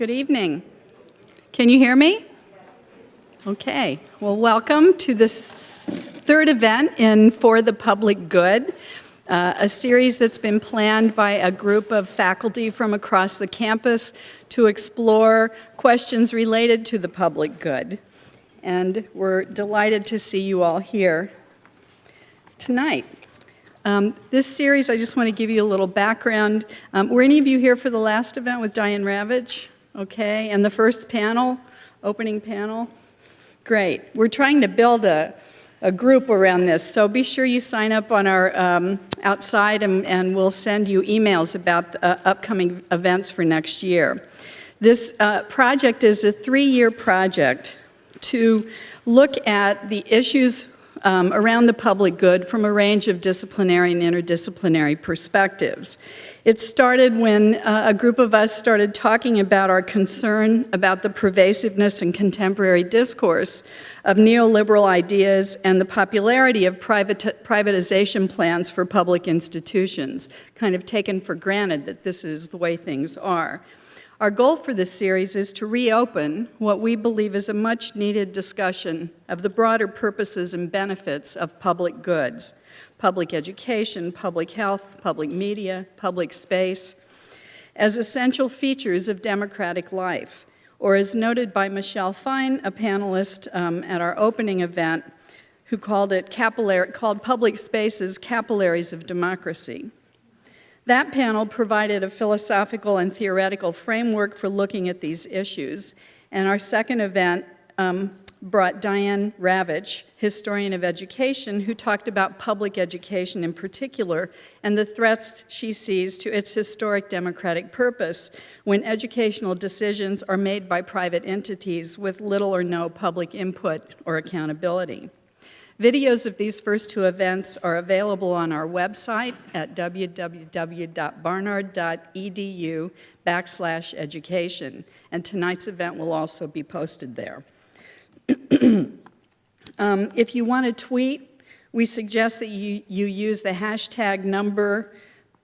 Good evening. Can you hear me? Okay. Well, welcome to this third event in For the Public Good, a series that's been planned by a group of faculty from across the campus to explore questions related to the public good. And we're delighted to see you all here tonight. This series, I just want to give you a little background. Were any of you here for the last event with Diane Ravitch? Okay, and the first panel, opening panel? Great. We're trying to build a group around this, so be sure you sign up on our outside and we'll send you emails about upcoming events for next year. This project is a 3-year project to look at the issues around the public good from a range of disciplinary and interdisciplinary perspectives. It started when a group of us started talking about our concern about the pervasiveness and contemporary discourse of neoliberal ideas and the popularity of privatization plans for public institutions, kind of taken for granted that this is the way things are. Our goal for this series is to reopen what we believe is a much-needed discussion of the broader purposes and benefits of public goods, public education, public health, public media, public space, as essential features of democratic life, or as noted by Michelle Fine, a panelist at our opening event, who called public spaces capillaries of democracy. That panel provided a philosophical and theoretical framework for looking at these issues, and our second event brought Diane Ravitch, historian of education, who talked about public education in particular and the threats she sees to its historic democratic purpose when educational decisions are made by private entities with little or no public input or accountability. Videos of these first two events are available on our website at www.barnard.edu/education, and tonight's event will also be posted there. If you want to tweet, we suggest that you use the hashtag number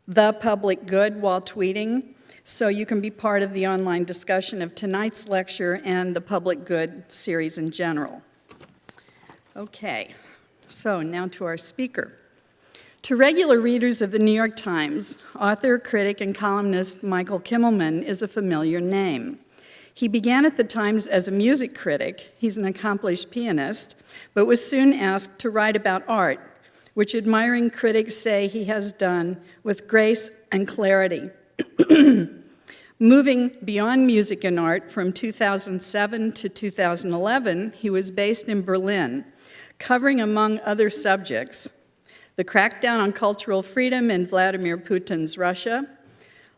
#ThePublicGood while tweeting, so you can be part of the online discussion of tonight's lecture and the Public Good series in general. Okay, so now to our speaker. To regular readers of the New York Times, author, critic, and columnist Michael Kimmelman is a familiar name. He began at the Times as a music critic, he's an accomplished pianist, but was soon asked to write about art, which admiring critics say he has done with grace and clarity. Moving beyond music and art from 2007 to 2011, he was based in Berlin, covering, among other subjects, the crackdown on cultural freedom in Vladimir Putin's Russia,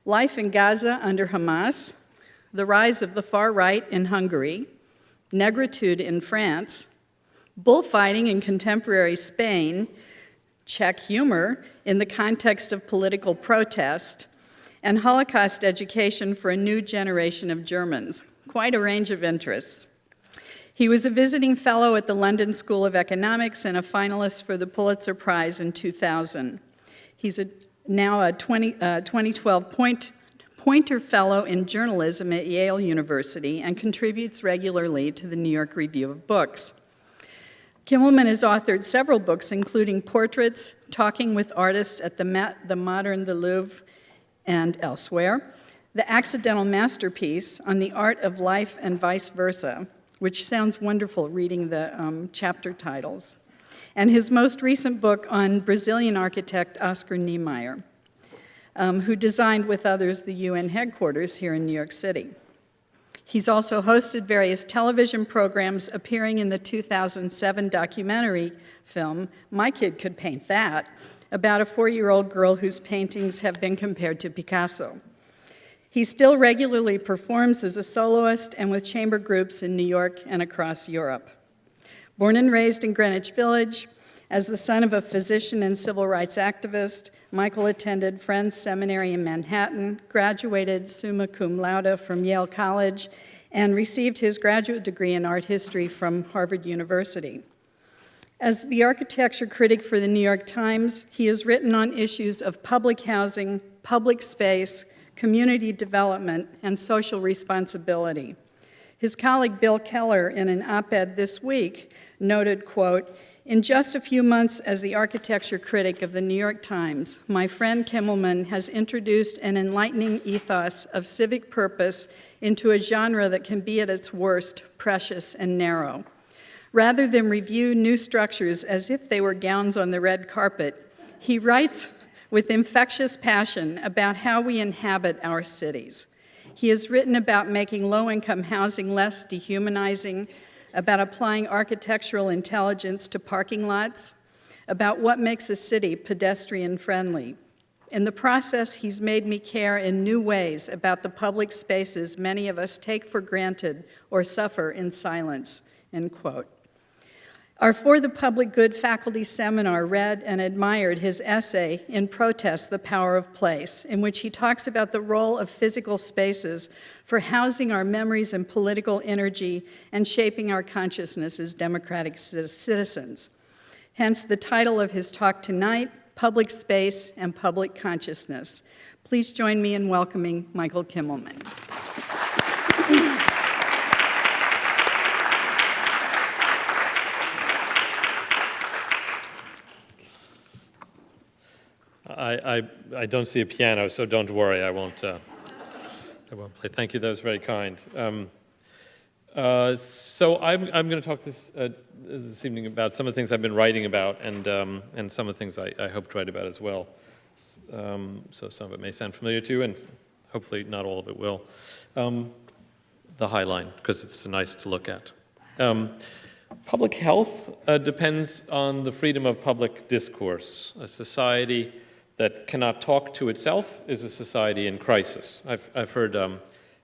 life in Gaza under Hamas, the rise of the far right in Hungary, negritude in France, bullfighting in contemporary Spain, Czech humor in the context of political protest, and Holocaust education for a new generation of Germans. Quite a range of interests. He was a visiting fellow at the London School of Economics and a finalist for the Pulitzer Prize in 2000. He's now a 2012 Poynter Fellow in Journalism at Yale University and contributes regularly to the New York Review of Books. Kimmelman has authored several books, including Portraits, Talking with Artists at the Met, the Modern, the Louvre, and elsewhere, The Accidental Masterpiece on the Art of Life and Vice Versa, which sounds wonderful reading the chapter titles, and his most recent book on Brazilian architect Oscar Niemeyer, who designed with others the UN headquarters here in New York City. He's also hosted various television programs, appearing in the 2007 documentary film, My Kid Could Paint That, about a 4-year-old girl whose paintings have been compared to Picasso. He still regularly performs as a soloist and with chamber groups in New York and across Europe. Born and raised in Greenwich Village, as the son of a physician and civil rights activist, Michael attended Friends Seminary in Manhattan, graduated summa cum laude from Yale College, and received his graduate degree in art history from Harvard University. As the architecture critic for the New York Times, he has written on issues of public housing, public space, community development, and social responsibility. His colleague Bill Keller, in an op-ed this week, noted, quote, "In just a few months as the architecture critic of the New York Times, my friend Kimmelman has introduced an enlightening ethos of civic purpose into a genre that can be at its worst precious and narrow. Rather than review new structures as if they were gowns on the red carpet, he writes with infectious passion about how we inhabit our cities. He has written about making low-income housing less dehumanizing, about applying architectural intelligence to parking lots, about what makes a city pedestrian-friendly. In the process, he's made me care in new ways about the public spaces many of us take for granted or suffer in silence," end quote. Our For the Public Good faculty seminar read and admired his essay, In Protest, the Power of Place, in which he talks about the role of physical spaces for housing our memories and political energy and shaping our consciousness as democratic citizens. Hence the title of his talk tonight, Public Space and Public Consciousness. Please join me in welcoming Michael Kimmelman. I don't see a piano, so don't worry. I won't play. Thank you. That was very kind. So I'm going to talk this evening about some of the things I've been writing about, and some of the things I hope to write about as well. So some of it may sound familiar to you, and hopefully not all of it will. The High Line, because it's nice to look at. Public health depends on the freedom of public discourse. A society that cannot talk to itself is a society in crisis. I've heard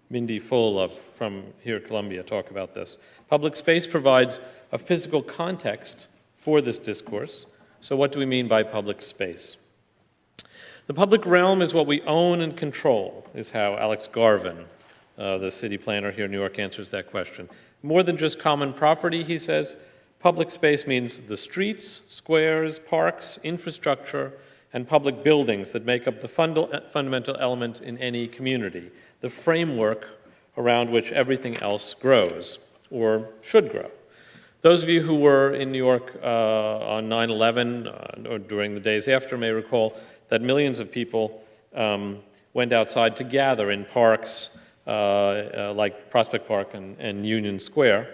Mindy Full from here at Columbia talk about this. Public space provides a physical context for this discourse. So what do we mean by public space? The public realm is what we own and control, is how Alex Garvin, the city planner here in New York, answers that question. More than just common property, he says, public space means the streets, squares, parks, infrastructure, and public buildings that make up the fundamental element in any community, the framework around which everything else grows, or should grow. Those of you who were in New York on 9/11 or during the days after may recall that millions of people went outside to gather in parks like Prospect Park and Union Square.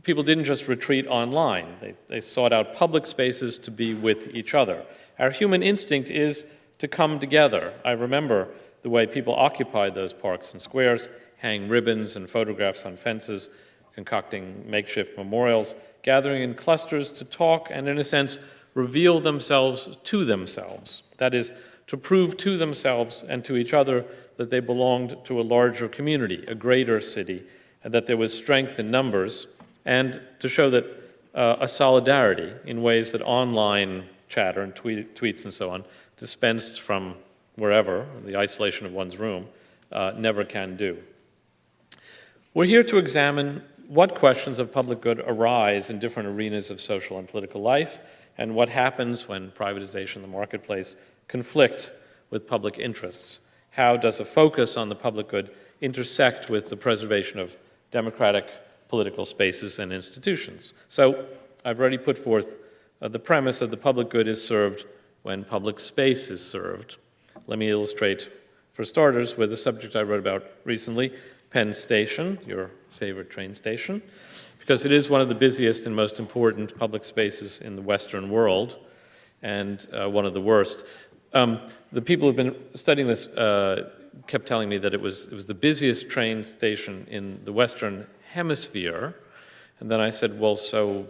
People didn't just retreat online. They sought out public spaces to be with each other. Our human instinct is to come together. I remember the way people occupied those parks and squares, hang ribbons and photographs on fences, concocting makeshift memorials, gathering in clusters to talk and, in a sense, reveal themselves to themselves. That is, to prove to themselves and to each other that they belonged to a larger community, a greater city, and that there was strength in numbers, and to show that a solidarity in ways that online chatter and tweets and so on, dispensed from wherever, the isolation of one's room, never can do. We're here to examine what questions of public good arise in different arenas of social and political life, and what happens when privatization and the marketplace conflict with public interests. How does a focus on the public good intersect with the preservation of democratic political spaces and institutions? So I've already put forth the premise that the public good is served when public space is served. Let me illustrate, for starters, with a subject I wrote about recently, Penn Station, your favorite train station, because it is one of the busiest and most important public spaces in the Western world, and one of the worst. The people who've been studying this kept telling me that it was the busiest train station in the Western Hemisphere, and then I said, well,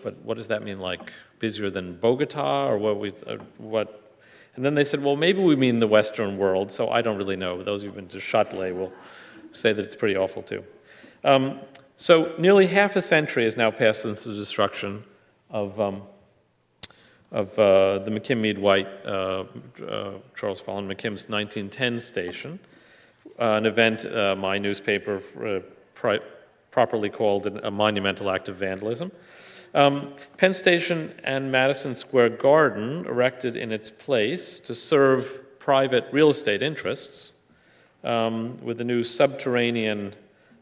but what does that mean, like busier than Bogota, or what? And then they said, well, maybe we mean the Western world, so I don't really know. Those who've been to Châtelet will say that it's pretty awful, too. So nearly half a century has now passed since the destruction of the McKim-Meade-White, Charles Follen McKim's 1910 station, an event my newspaper properly called a monumental act of vandalism. Penn Station and Madison Square Garden, erected in its place to serve private real estate interests, with the new subterranean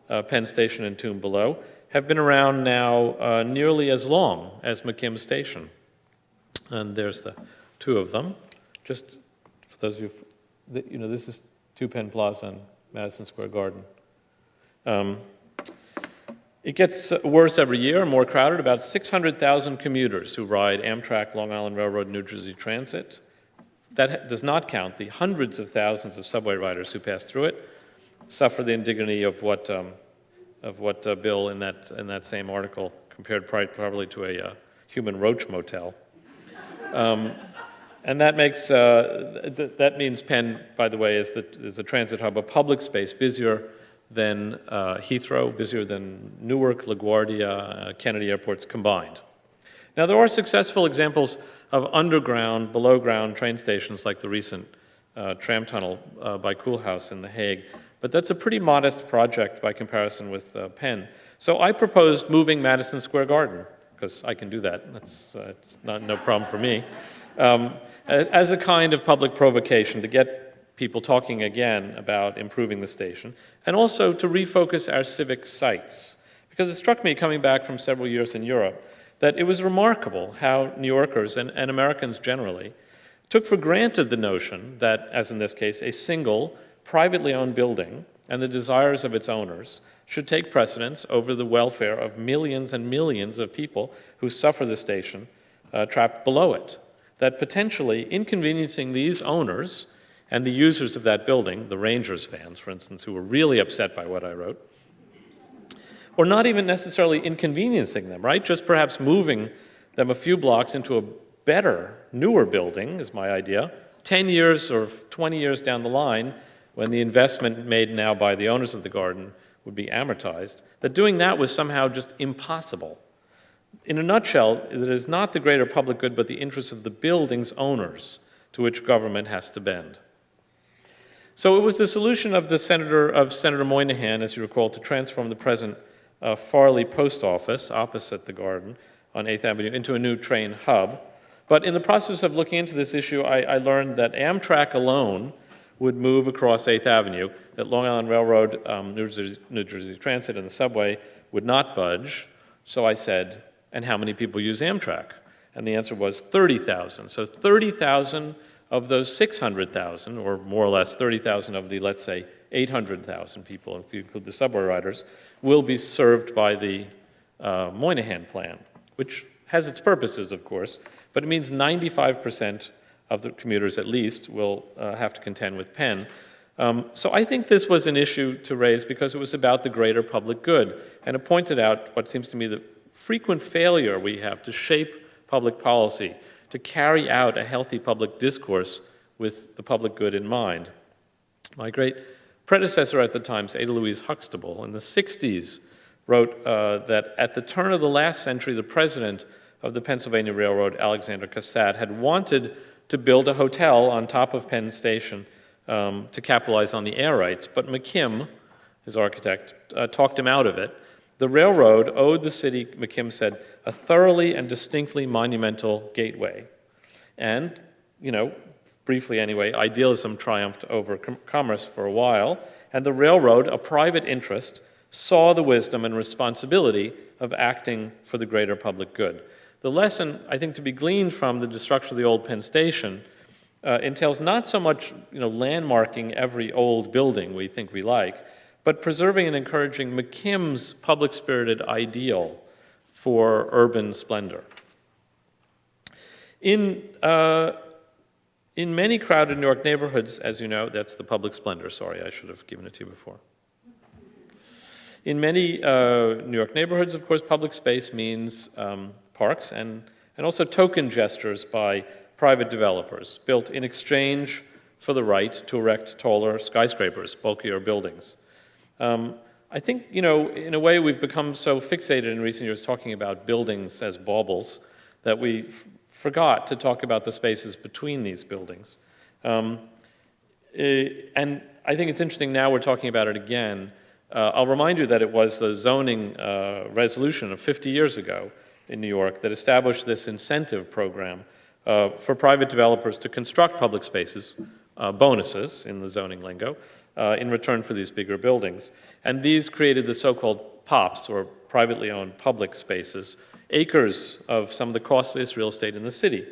Penn Station and tomb below, have been around now nearly as long as McKim Station. And there's the two of them. Just for those of you, this is 2 Penn Plaza and Madison Square Garden. It gets worse every year, more crowded. About 600,000 commuters who ride Amtrak, Long Island Railroad, New Jersey Transit. That does not count the hundreds of thousands of subway riders who pass through it, suffer the indignity of what Bill in that same article compared probably to a human roach motel. And that makes that means Penn, by the way, is a transit hub, a public space busier than Heathrow, busier than Newark, LaGuardia, Kennedy airports combined. Now, there are successful examples of underground, below-ground train stations like the recent tram tunnel by Koolhaas in The Hague, but that's a pretty modest project by comparison with Penn. So I proposed moving Madison Square Garden, because I can do that. It's no problem for me, as a kind of public provocation to get people talking again about improving the station, and also to refocus our civic sites. Because it struck me, coming back from several years in Europe, that it was remarkable how New Yorkers and Americans generally took for granted the notion that, as in this case, a single, privately owned building and the desires of its owners should take precedence over the welfare of millions and millions of people who suffer the station trapped below it. That potentially inconveniencing these owners and the users of that building, the Rangers fans, for instance, who were really upset by what I wrote, or not even necessarily inconveniencing them, right? Just perhaps moving them a few blocks into a better, newer building, is my idea, 10 years or 20 years down the line, when the investment made now by the owners of the garden would be amortized, that doing that was somehow just impossible. In a nutshell, it is not the greater public good, but the interests of the building's owners to which government has to bend. So it was the solution of Senator Moynihan, as you recall, to transform the present Farley Post Office opposite the garden on 8th Avenue into a new train hub. But in the process of looking into this issue, I learned that Amtrak alone would move across 8th Avenue, that Long Island Railroad, New Jersey Transit, and the subway would not budge. So I said, and how many people use Amtrak? And the answer was 30,000. So 30,000 of those 600,000, or more or less 30,000 of the, let's say, 800,000 people, if you include the subway riders, will be served by the Moynihan plan, which has its purposes, of course, but it means 95% of the commuters, at least, will have to contend with Penn. So I think this was an issue to raise because it was about the greater public good, and it pointed out what seems to me the frequent failure we have to shape public policy, to carry out a healthy public discourse with the public good in mind. My great predecessor at the Times, Ada Louise Huxtable, in the 60s, wrote that at the turn of the last century, the president of the Pennsylvania Railroad, Alexander Cassatt, had wanted to build a hotel on top of Penn Station to capitalize on the air rights, but McKim, his architect, talked him out of it. The railroad owed the city, McKim said, a thoroughly and distinctly monumental gateway. And, briefly anyway, idealism triumphed over commerce for a while, and the railroad, a private interest, saw the wisdom and responsibility of acting for the greater public good. The lesson, I think, to be gleaned from the destruction of the old Penn Station entails not so much, landmarking every old building we think we like, but preserving and encouraging McKim's public-spirited ideal for urban splendor. In many crowded New York neighborhoods, as you know, that's the public splendor. Sorry, I should have given it to you before. In many New York neighborhoods, of course, public space means parks and also token gestures by private developers built in exchange for the right to erect taller skyscrapers, bulkier buildings. I think, in a way we've become so fixated in recent years talking about buildings as baubles that we forgot to talk about the spaces between these buildings. And I think it's interesting now we're talking about it again. I'll remind you that it was the zoning resolution of 50 years ago in New York that established this incentive program for private developers to construct public spaces, bonuses in the zoning lingo, in return for these bigger buildings. And these created the so-called POPs, or privately owned public spaces. Acres of some of the costliest real estate in the city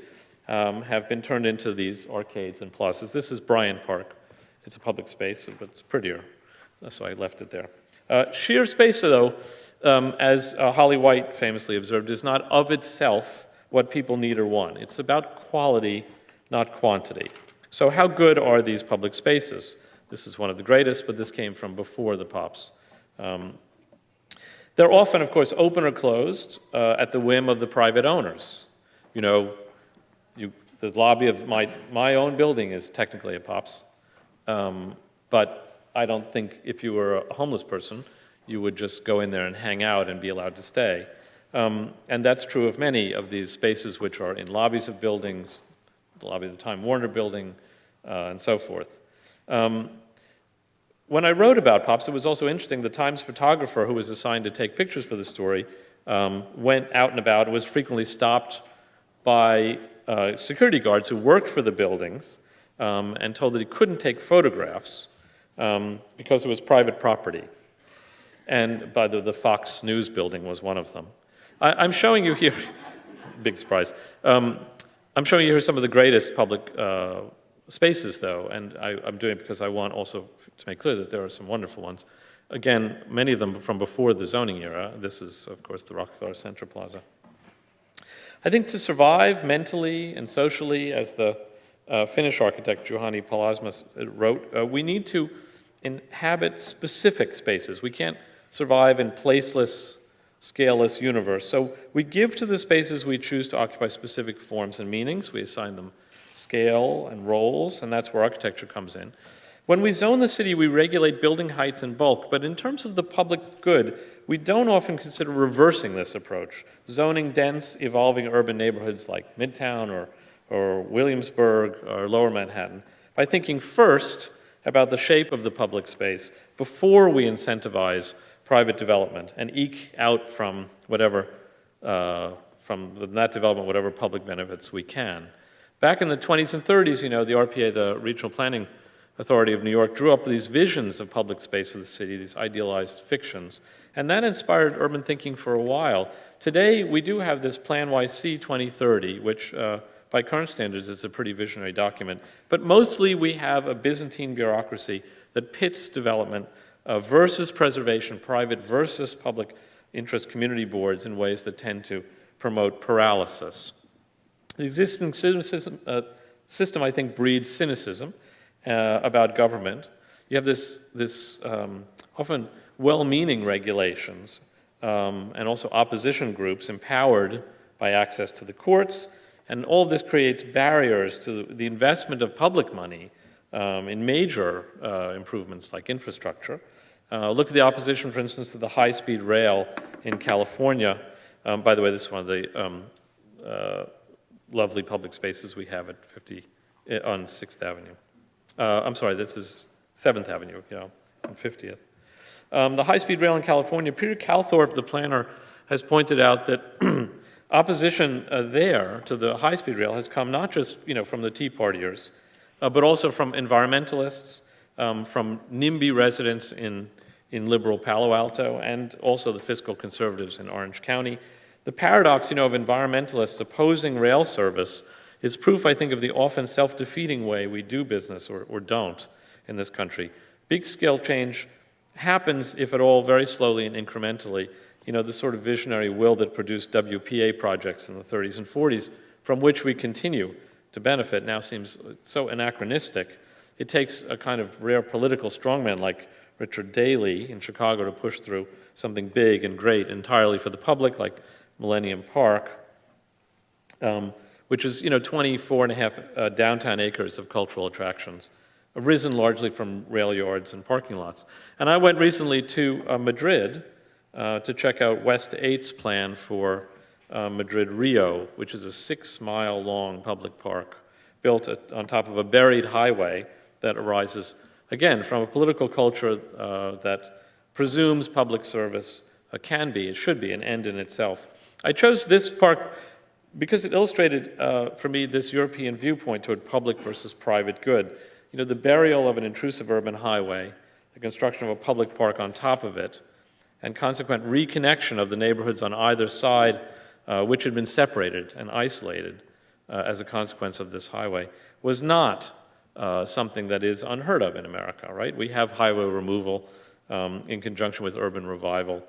have been turned into these arcades and plazas. This is Bryant Park. It's a public space, but it's prettier, so I left it there. Sheer space, though, as Holly White famously observed, is not of itself what people need or want. It's about quality, not quantity. So how good are these public spaces? This is one of the greatest, but this came from before the POPs. They're often, of course, open or closed at the whim of the private owners. You know, the lobby of my own building is technically a POPs, but I don't think if you were a homeless person, you would just go in there and hang out and be allowed to stay. And that's true of many of these spaces which are in lobbies of buildings, the lobby of the Time Warner building, and so forth. When I wrote about POPs, it was also interesting. The Times photographer who was assigned to take pictures for the story went out and about and was frequently stopped by security guards who worked for the buildings and told that he couldn't take photographs because it was private property. And by the Fox News building was one of them. I'm showing you here, big surprise, I'm showing you here some of the greatest public spaces, though, and I'm doing it because I want also to make clear that there are some wonderful ones. Again, many of them from before the zoning era. This is, of course, the Rockefeller Center Plaza. I think to survive mentally and socially, as the Finnish architect Juhani Palasmas wrote, we need to inhabit specific spaces. We can't survive in placeless, scaleless universe. So we give to the spaces we choose to occupy specific forms and meanings. We assign them scale and roles, and that's where architecture comes in. When we zone the city, we regulate building heights and bulk, but in terms of the public good, we don't often consider reversing this approach, zoning dense, evolving urban neighborhoods like Midtown or Williamsburg or Lower Manhattan, by thinking first about the shape of the public space before we incentivize private development and eke out from whatever, from that development, whatever public benefits we can. Back in the 20s and 30s, you know, the RPA, the Regional Planning Authority of New York, drew up these visions of public space for the city, these idealized fictions, and that inspired urban thinking for a while. Today, we do have this Plan YC 2030, which by current standards is a pretty visionary document, but mostly we have a Byzantine bureaucracy that pits development versus preservation, private versus public interest community boards in ways that tend to promote paralysis. The existing system, I think, breeds cynicism about government. You have this often well-meaning regulations and also opposition groups empowered by access to the courts, and all of this creates barriers to the investment of public money in major improvements like infrastructure. Look at the opposition, for instance, to the HighSpeed Rail in California. By the way, this is one of the lovely public spaces we have at on 6th Avenue. I'm sorry, this is 7th Avenue, yeah, on 50th. The high-speed rail in California, Peter Calthorpe, the planner, has pointed out that opposition there to the high-speed rail has come not just, you know, from the Tea Partiers, but also from environmentalists, from NIMBY residents in liberal Palo Alto, and also the fiscal conservatives in Orange County. The paradox, you know, of environmentalists opposing rail service is proof, I think, of the often self-defeating way we do business or don't in this country. Big-scale change happens, if at all, very slowly and incrementally. You know, the sort of visionary will that produced WPA projects in the 30s and 40s, from which we continue to benefit, now seems so anachronistic. It takes a kind of rare political strongman like Richard Daley in Chicago to push through something big and great entirely for the public, like Millennium Park, which is, you know, 24 and a half downtown acres of cultural attractions, arisen largely from rail yards and parking lots. And I went recently to Madrid to check out West 8's plan for Madrid Rio, which is a 6-mile-long public park built on top of a buried highway that arises, again, from a political culture that presumes public service can be, it should be, an end in itself. I chose this park because it illustrated for me this European viewpoint toward public versus private good. You know, the burial of an intrusive urban highway the construction of a public park on top of it, and consequent reconnection of the neighborhoods on either side, which had been separated and isolated as a consequence of this highway, was not something that is unheard of in America, right? We have highway removal in conjunction with urban revival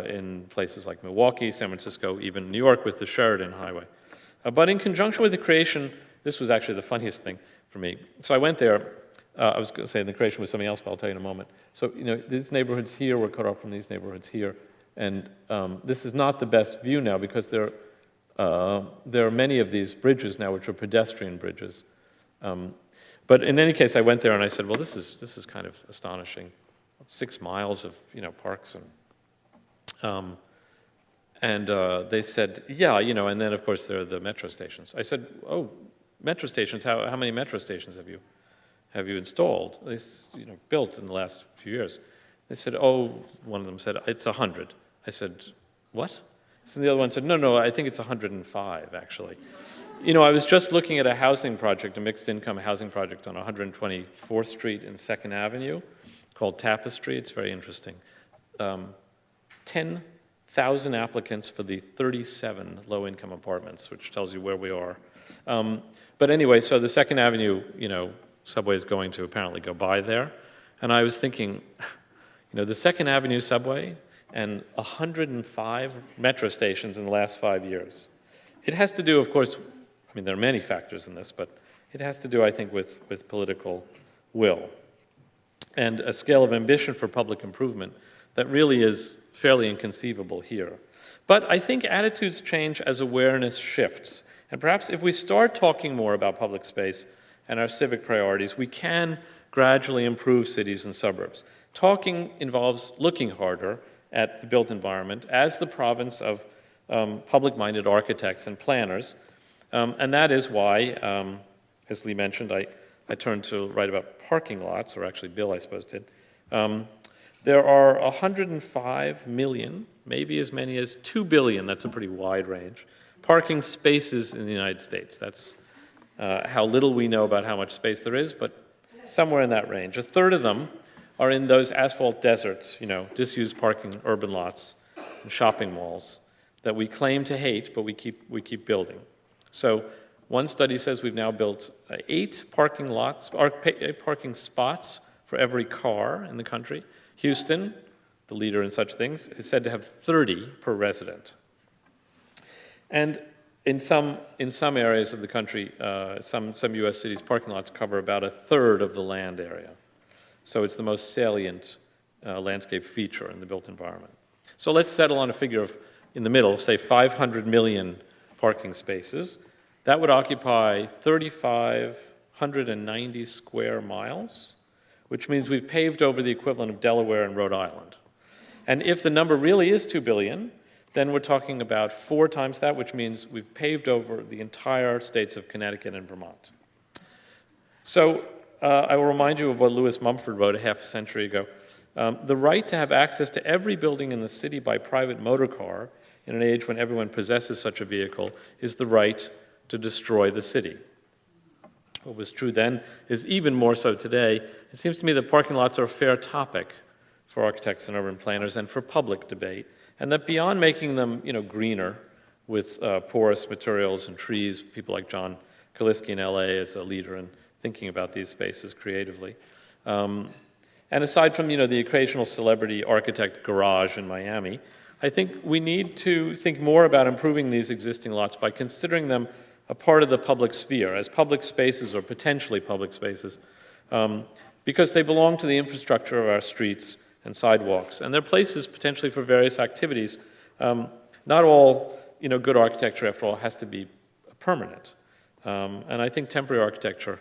in places like Milwaukee, San Francisco, even New York with the Sheridan Highway. But in conjunction with the creation, this was actually the funniest thing for me. So I went there. I was going to say the creation was something else, but I'll tell you in a moment. So, these neighborhoods here were cut off from these neighborhoods here. And this is not the best view now because there are many of these bridges now which are pedestrian bridges. But in any case, I went there and I said, well, this is kind of astonishing. 6 miles of, parks and they said, yeah, and then of course there are the metro stations. I said, oh, metro stations, how many metro stations have you installed? They, built in the last few years. They said, oh, one of them said, it's 100. I said, what? So the other one said, no, I think it's 105, actually. I was just looking at a housing project, a mixed-income housing project on 124th Street and 2nd Avenue called Tapestry. It's very interesting. 10,000 applicants for the 37 low-income apartments, which tells you where we are. But anyway, so the 2nd Avenue, subway is going to apparently go by there. And I was thinking, the 2nd Avenue subway and 105 metro stations in the last 5 years. It has to do, of course, there are many factors in this, but it has to do, I think, with political will and a scale of ambition for public improvement that really is fairly inconceivable here. But I think attitudes change as awareness shifts. And perhaps if we start talking more about public space and our civic priorities, we can gradually improve cities and suburbs. Talking involves looking harder at the built environment as the province of public-minded architects and planners. And that is why, as Lee mentioned, I turned to write about parking lots, or actually Bill, I suppose, did. There are 105 million, maybe as many as 2 billion, that's a pretty wide range, parking spaces in the United States. That's how little we know about how much space there is, but somewhere in that range. A third of them are in those asphalt deserts, disused parking urban lots and shopping malls that we claim to hate, but we keep building. So one study says we've now built 8 parking lots, or 8 parking spots for every car in the country. Houston, the leader in such things, is said to have 30 per resident. And in some areas of the country, some U.S. cities, parking lots cover about a third of the land area. So it's the most salient landscape feature in the built environment. So let's settle on a figure of, in the middle, say 500 million parking spaces. That would occupy 3,590 square miles, which means we've paved over the equivalent of Delaware and Rhode Island. And if the number really is 2 billion, then we're talking about 4 times that, which means we've paved over the entire states of Connecticut and Vermont. So I will remind you of what Lewis Mumford wrote a half a century ago. The right to have access to every building in the city by private motor car in an age when everyone possesses such a vehicle is the right to destroy the city. What was true then is even more so today. It seems to me that parking lots are a fair topic for architects and urban planners and for public debate, and that beyond making them, greener with porous materials and trees, people like John Kaliski in LA is a leader in thinking about these spaces creatively. And aside from, the occasional celebrity architect garage in Miami, I think we need to think more about improving these existing lots by considering them a part of the public sphere, as public spaces or potentially public spaces, because they belong to the infrastructure of our streets and sidewalks, and they're places potentially for various activities. Not all, good architecture, after all, has to be permanent. And I think temporary architecture,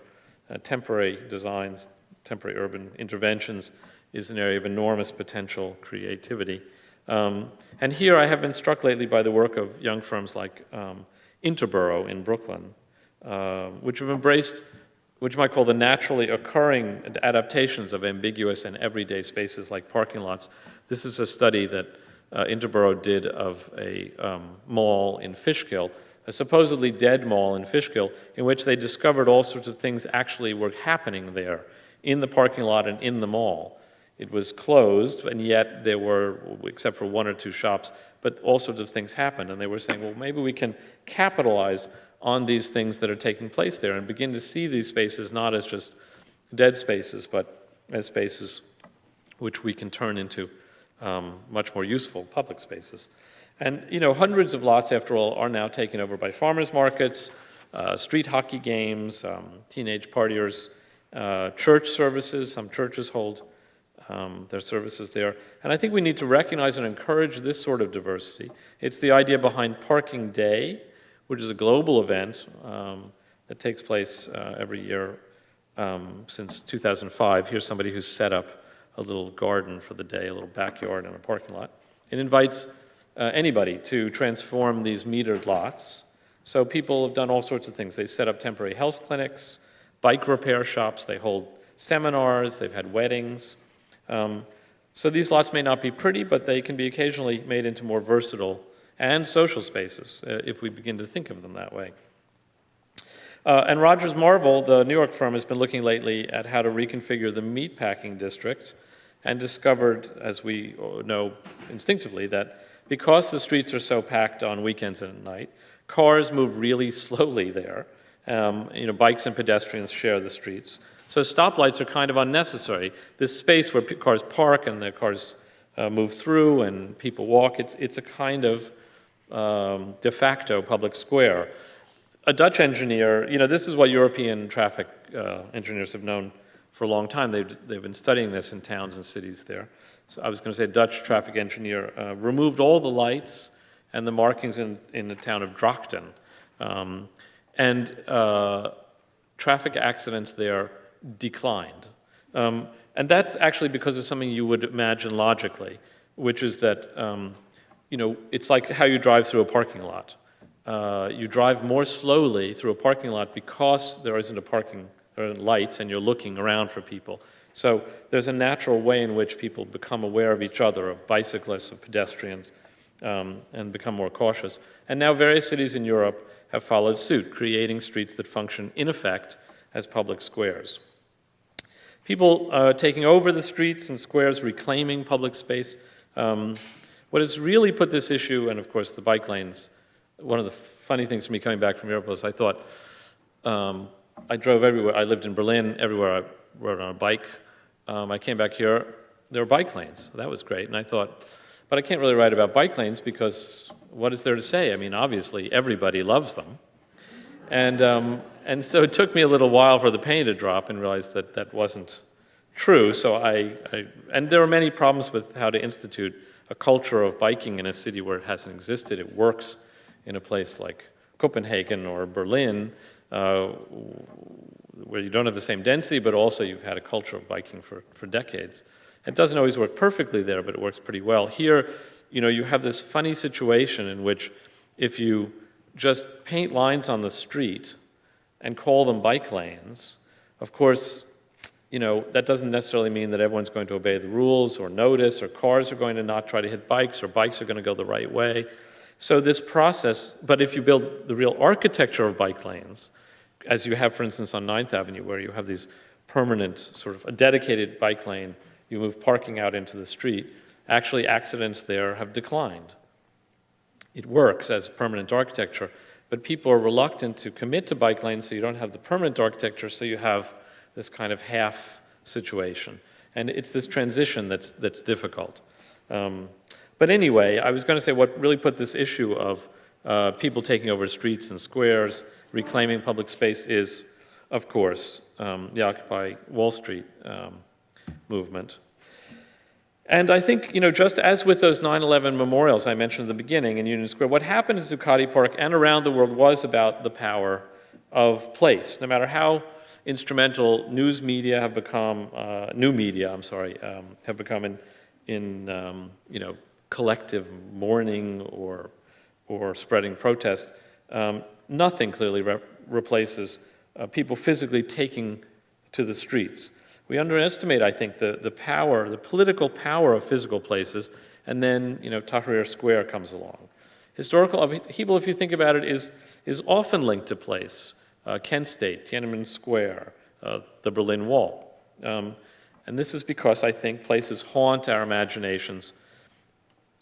temporary designs, temporary urban interventions is an area of enormous potential creativity. And here I have been struck lately by the work of young firms like Interborough in Brooklyn, which have embraced what you might call the naturally occurring adaptations of ambiguous and everyday spaces like parking lots. This is a study that Interborough did of a mall in Fishkill, a supposedly dead mall in Fishkill, in which they discovered all sorts of things actually were happening there in the parking lot and in the mall. it was closed, and yet there were, except for one or two shops, but all sorts of things happened. And they were saying, well, maybe we can capitalize on these things that are taking place there and begin to see these spaces not as just dead spaces, but as spaces which we can turn into much more useful public spaces. And, hundreds of lots, after all, are now taken over by farmers markets, street hockey games, teenage partiers, church services. Some churches hold their services there. And I think we need to recognize and encourage this sort of diversity. It's the idea behind Parking Day, which is a global event that takes place every year since 2005. Here's somebody who's set up a little garden for the day, a little backyard in a parking lot. It invites anybody to transform these metered lots. So people have done all sorts of things. They set up temporary health clinics, bike repair shops, they hold seminars, they've had weddings. So these lots may not be pretty, but they can be occasionally made into more versatile and social spaces if we begin to think of them that way. And Rogers Marvel, the New York firm, has been looking lately at how to reconfigure the meatpacking district and discovered, as we know instinctively, that because the streets are so packed on weekends and at night, cars move really slowly there. Bikes and pedestrians share the streets. So stoplights are kind of unnecessary. This space where cars park and the cars move through and people walk, it's a kind of de facto public square. A Dutch engineer, this is what European traffic engineers have known for a long time. They've been studying this in towns and cities there. So I was going to say a Dutch traffic engineer removed all the lights and the markings in the town of Drachten. Traffic accidents there declined. And that's actually because of something you would imagine logically, which is that, it's like how you drive through a parking lot. You drive more slowly through a parking lot because there isn't there aren't lights and you're looking around for people. So there's a natural way in which people become aware of each other, of bicyclists, of pedestrians, and become more cautious. And now various cities in Europe have followed suit, creating streets that function, in effect, as public squares. People taking over the streets and squares, reclaiming public space. What has really put this issue, and of course the bike lanes, one of the funny things for me coming back from Europe was I thought, I drove everywhere. I lived in Berlin, everywhere I rode on a bike. I came back here, there were bike lanes. So that was great. And I thought, but I can't really write about bike lanes because what is there to say? I mean, obviously, everybody loves them. And so it took me a little while for the penny to drop and realize that that wasn't true. So and there are many problems with how to institute a culture of biking in a city where it hasn't existed. It works in a place like Copenhagen or Berlin, where you don't have the same density, but also you've had a culture of biking for decades. It doesn't always work perfectly there, but it works pretty well. Here, you have this funny situation in which if you just paint lines on the street and call them bike lanes, of course, that doesn't necessarily mean that everyone's going to obey the rules or notice, or cars are going to not try to hit bikes, or bikes are going to go the right way. So this process, but if you build the real architecture of bike lanes, as you have, for instance, on 9th Avenue, where you have these permanent, sort of a dedicated bike lane, you move parking out into the street, actually accidents there have declined. It works as permanent architecture, but people are reluctant to commit to bike lanes, so you don't have the permanent architecture, so you have this kind of half situation. And it's this transition that's difficult. But anyway, I was going to say what really put this issue of people taking over streets and squares, reclaiming public space is, of course, the Occupy Wall Street movement. And I think, just as with those 9/11 memorials I mentioned at the beginning in Union Square, what happened in Zuccotti Park and around the world was about the power of place. No matter how instrumental new media have become in collective mourning or spreading protest, nothing clearly replaces people physically taking to the streets. We underestimate, I think, the power, the political power of physical places, and then, Tahrir Square comes along. Historical upheaval, if you think about it, is often linked to place. Kent State, Tiananmen Square, the Berlin Wall. And this is because I think places haunt our imaginations,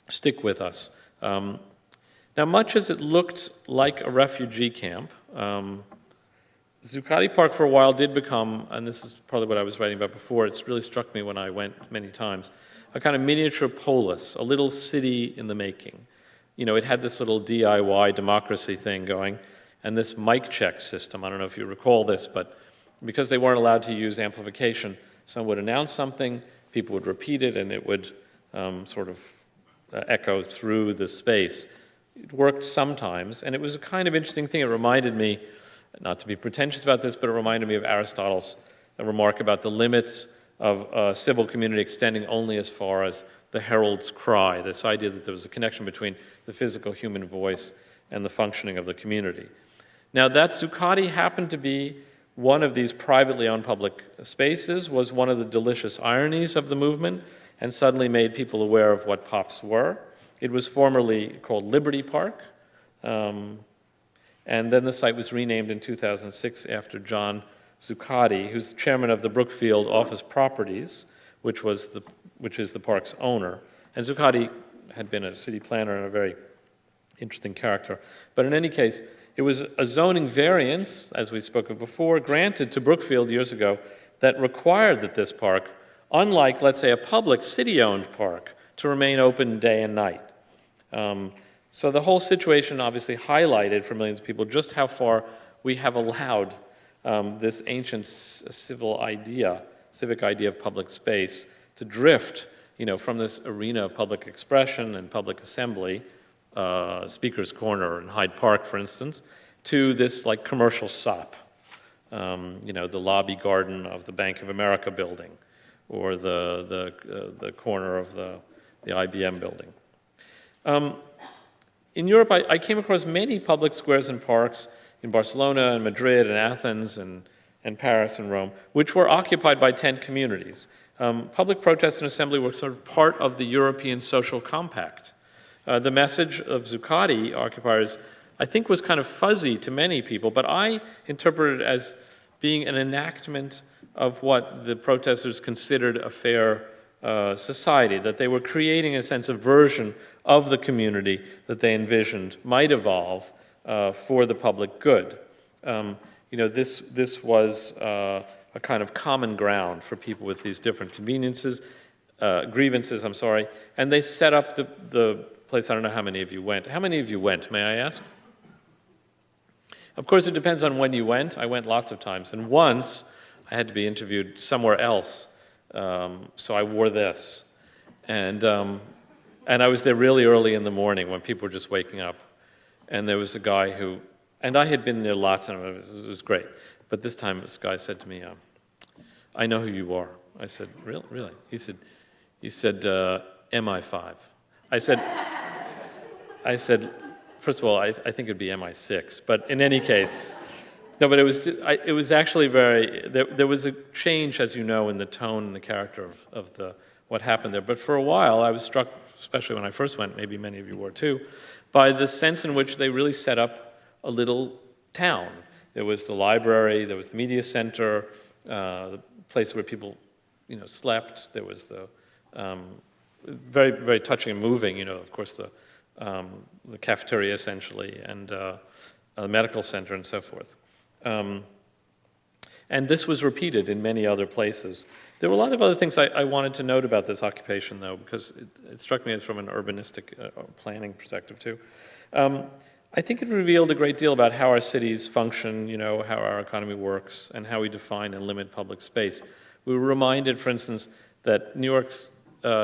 stick with us. Now, much as it looked like a refugee camp, Zuccotti Park for a while did become, and this is probably what I was writing about before, it's really struck me when I went many times, a kind of miniature polis, a little city in the making. You know, it had this little DIY democracy thing going, and this mic check system. I don't know if you recall this, but because they weren't allowed to use amplification, someone would announce something, people would repeat it, and it would sort of echo through the space. It worked sometimes, and it was a kind of interesting thing. It reminded me, not to be pretentious about this, but it reminded me of Aristotle's remark about the limits of a civil community extending only as far as the herald's cry, this idea that there was a connection between the physical human voice and the functioning of the community. Now, that Zuccotti happened to be one of these privately owned public spaces, was one of the delicious ironies of the movement, and suddenly made people aware of what POPs were. It was formerly called Liberty Park, and then the site was renamed in 2006 after John Zuccotti, who's the chairman of the Brookfield Office Properties, which is the park's owner. And Zuccotti had been a city planner and a very interesting character. But in any case, it was a zoning variance, as we spoke of before, granted to Brookfield years ago that required that this park, unlike, let's say, a public city-owned park, to remain open day and night. So the whole situation obviously highlighted for millions of people just how far we have allowed this ancient civic idea of public space to drift, you know, from this arena of public expression and public assembly, Speaker's Corner in Hyde Park, for instance, to this like commercial sop, you know, the lobby garden of the Bank of America building, or the corner of the IBM building. In Europe, I came across many public squares and parks in Barcelona and Madrid and Athens and Paris and Rome, which were occupied by tent communities. Public protest and assembly were sort of part of the European social compact. The message of Zuccotti occupiers, I think, was kind of fuzzy to many people, but I interpreted it as being an enactment of what the protesters considered a fair society, that they were creating a sense of version of the community that they envisioned might evolve for the public good. You know, this was a kind of common ground for people with these different grievances, and they set up the place. I don't know how many of you went. How many of you went, may I ask? Of course, it depends on when you went. I went lots of times, and once I had to be interviewed somewhere else, so I wore this. And I was there really early in the morning when people were just waking up. And there was a guy who, and I had been there lots, and it was great. But this time, this guy said to me, I know who you are. I said, really? He said, MI5. I said, first of all, I think it'd be MI6. But in any case, no, but it was actually very, there was a change, as you know, in the tone and the character of what happened there. But for a while, I was struck, especially when I first went, maybe many of you were too, by the sense in which they really set up a little town. There was the library, there was the media center, the place where people, you know, slept. There was the very, very touching and moving, you know, of course, the cafeteria essentially, and the medical center and so forth. And this was repeated in many other places. There were a lot of other things I wanted to note about this occupation, though, because it struck me as from an urbanistic planning perspective, too. I think it revealed a great deal about how our cities function, you know, how our economy works, and how we define and limit public space. We were reminded, for instance, that New York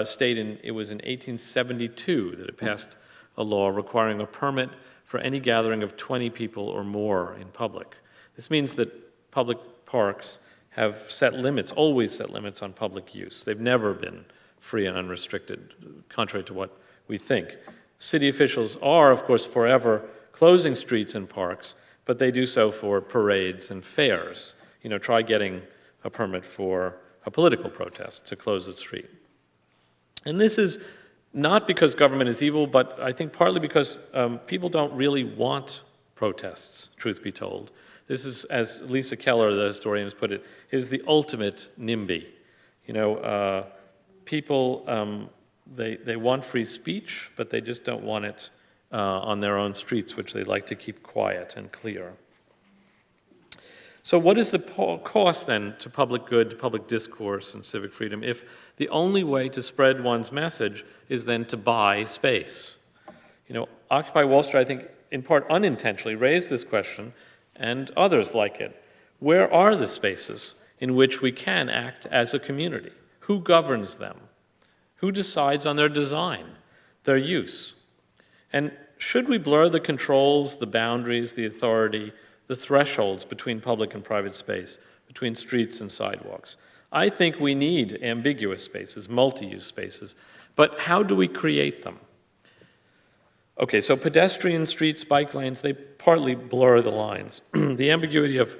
State, it was in 1872 that it passed a law requiring a permit for any gathering of 20 people or more in public. This means that public parks have set limits, always set limits on public use. They've never been free and unrestricted, contrary to what we think. City officials are, of course, forever closing streets and parks, but they do so for parades and fairs. You know, try getting a permit for a political protest to close the street. And this is not because government is evil, but I think partly because people don't really want protests, truth be told. This is, as Lisa Keller, the historian, has put it, is the ultimate NIMBY. People, they want free speech, but they just don't want it on their own streets, which they like to keep quiet and clear. So what is the cost then to public good, to public discourse and civic freedom if the only way to spread one's message is then to buy space? Occupy Wall Street, I think, in part unintentionally raised this question, and others like it. Where are the spaces in which we can act as a community? Who governs them? Who decides on their design, their use? And should we blur the controls, the boundaries, the authority, the thresholds between public and private space, between streets and sidewalks? I think we need ambiguous spaces, multi-use spaces, but how do we create them? Okay, so pedestrian streets, bike lanes, they partly blur the lines. The ambiguity of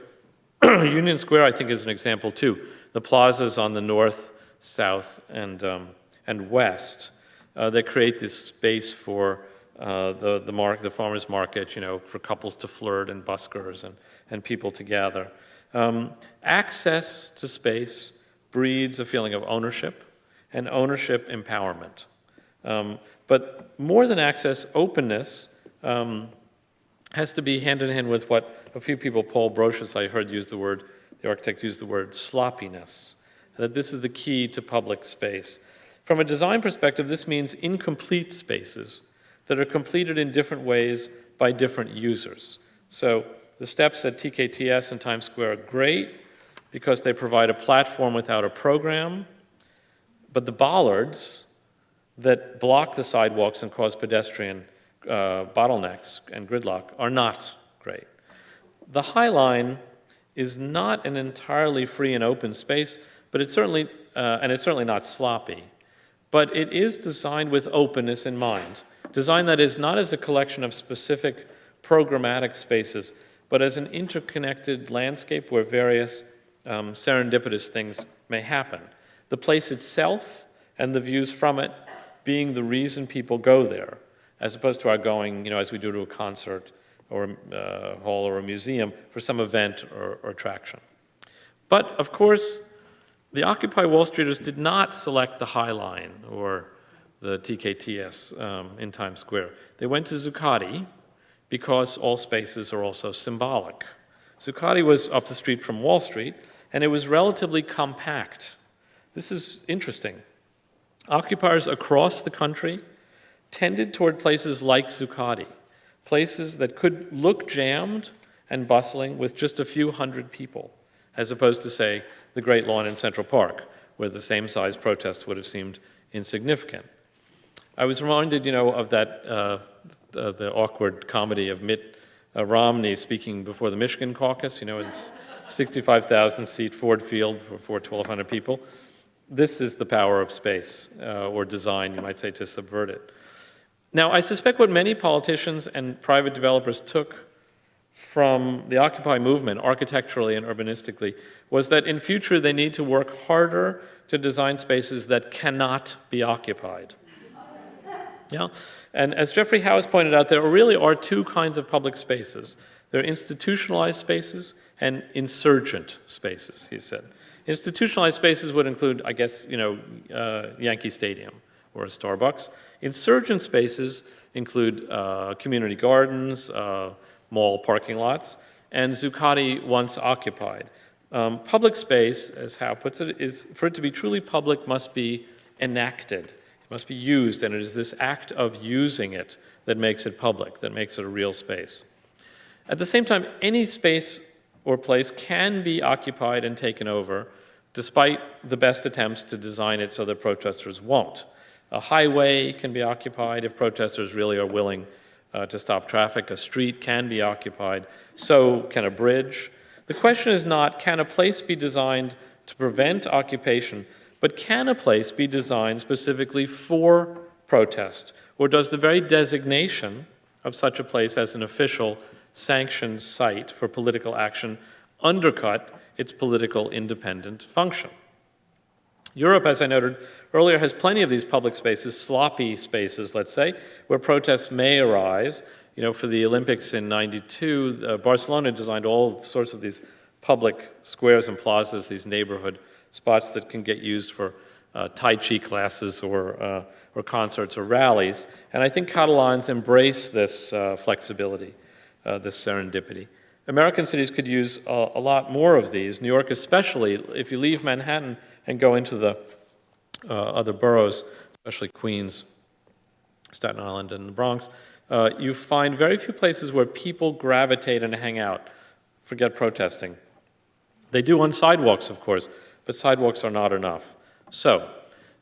Union Square, I think, is an example too. The plazas on the north, south, and west, that create this space for the farmers market, for couples to flirt and buskers and people to gather. Access to space breeds a feeling of ownership and ownership empowerment. But more than access, openness has to be hand in hand with what a few people, Paul Brocious, I heard the architect use the word sloppiness, that this is the key to public space. From a design perspective, this means incomplete spaces that are completed in different ways by different users. So the steps at TKTS and Times Square are great because they provide a platform without a program, but the bollards that block the sidewalks and cause pedestrian bottlenecks and gridlock are not great. The High Line is not an entirely free and open space, but it's certainly not sloppy. But it is designed with openness in mind. Designed, that is, not as a collection of specific programmatic spaces, but as an interconnected landscape where various serendipitous things may happen. The place itself and the views from it being the reason people go there, as opposed to our going, as we do to a concert or a hall or a museum for some event or attraction. But, of course, the Occupy Wall Streeters did not select the High Line or the TKTS in Times Square. They went to Zuccotti because all spaces are also symbolic. Zuccotti was up the street from Wall Street, and it was relatively compact. This is interesting. Occupiers across the country tended toward places like Zuccotti, places that could look jammed and bustling with just a few hundred people, as opposed to, say, the Great Lawn in Central Park, where the same size protest would have seemed insignificant. I was reminded, of that, the awkward comedy of Mitt Romney speaking before the Michigan caucus, it's 65,000-seat Ford Field for 1,200 people. This is the power of space, or design, you might say, to subvert it. Now, I suspect what many politicians and private developers took from the Occupy movement, architecturally and urbanistically, was that in future they need to work harder to design spaces that cannot be occupied. Yeah? And as Jeffrey Howe has pointed out, there really are two kinds of public spaces. There are institutionalized spaces and insurgent spaces, he said. Institutionalized spaces would include, I guess, Yankee Stadium or a Starbucks. Insurgent spaces include community gardens, mall parking lots, and Zuccotti once occupied. Public space, as Howe puts it, is, for it to be truly public, must be enacted. It must be used, and it is this act of using it that makes it public, that makes it a real space. At the same time, any space or place can be occupied and taken over, despite the best attempts to design it so that protesters won't. A highway can be occupied if protesters really are willing to stop traffic. A street can be occupied, so can a bridge. The question is not, can a place be designed to prevent occupation, but can a place be designed specifically for protest? Or does the very designation of such a place as an official sanctioned site for political action undercut its political independent function? Europe, as I noted earlier, has plenty of these public spaces, sloppy spaces, let's say, where protests may arise. For the Olympics in '92, Barcelona designed all sorts of these public squares and plazas, these neighborhood spots that can get used for Tai Chi classes or concerts or rallies. And I think Catalans embrace this flexibility, this serendipity. American cities could use a lot more of these. New York especially, if you leave Manhattan and go into the other boroughs, especially Queens, Staten Island, and the Bronx, you find very few places where people gravitate and hang out. Forget protesting. They do on sidewalks, of course, but sidewalks are not enough. So,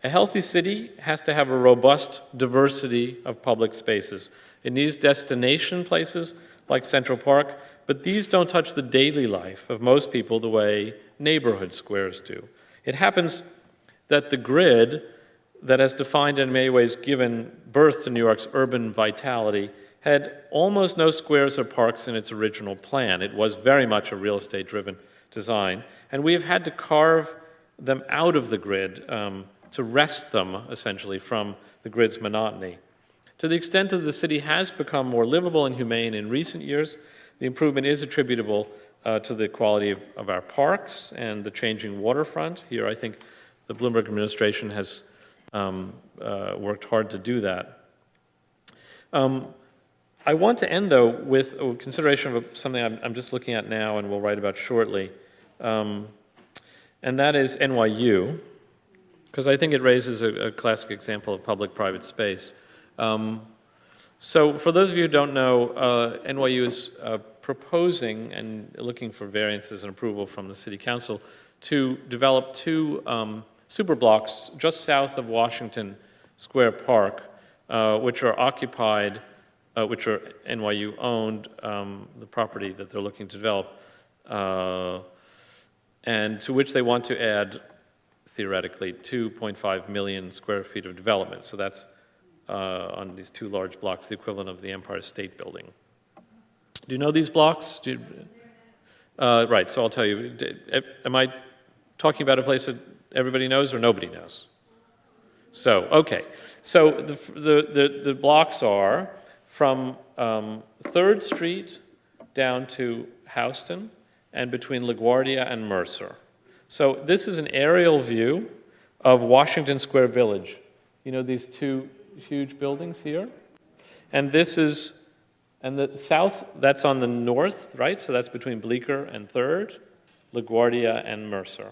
a healthy city has to have a robust diversity of public spaces. It needs destination places like Central Park, but these don't touch the daily life of most people the way neighborhood squares do. It happens that the grid that has defined and in many ways given birth to New York's urban vitality had almost no squares or parks in its original plan. It was very much a real estate-driven design, and we have had to carve them out of the grid to wrest them, essentially, from the grid's monotony. To the extent that the city has become more livable and humane in recent years, the improvement is attributable to the quality of our parks and the changing waterfront. Here, I think the Bloomberg administration has worked hard to do that. I want to end, though, with a consideration of something I'm just looking at now and will write about shortly, and that is NYU, because I think it raises a classic example of public-private space. So for those of you who don't know, NYU is proposing and looking for variances and approval from the City Council to develop two super blocks just south of Washington Square Park, which are occupied, which are NYU owned, the property that they're looking to develop, and to which they want to add, theoretically, 2.5 million square feet of development. So that's on these two large blocks, the equivalent of the Empire State Building. Do you know these blocks? Right, so I'll tell you. Am I talking about a place that everybody knows or nobody knows? So, okay. So the blocks are from 3rd Street down to Houston and between LaGuardia and Mercer. So this is an aerial view of Washington Square Village. You know these two huge buildings here? And this is, and the south, that's on the north, right? So that's between Bleecker and 3rd, LaGuardia and Mercer.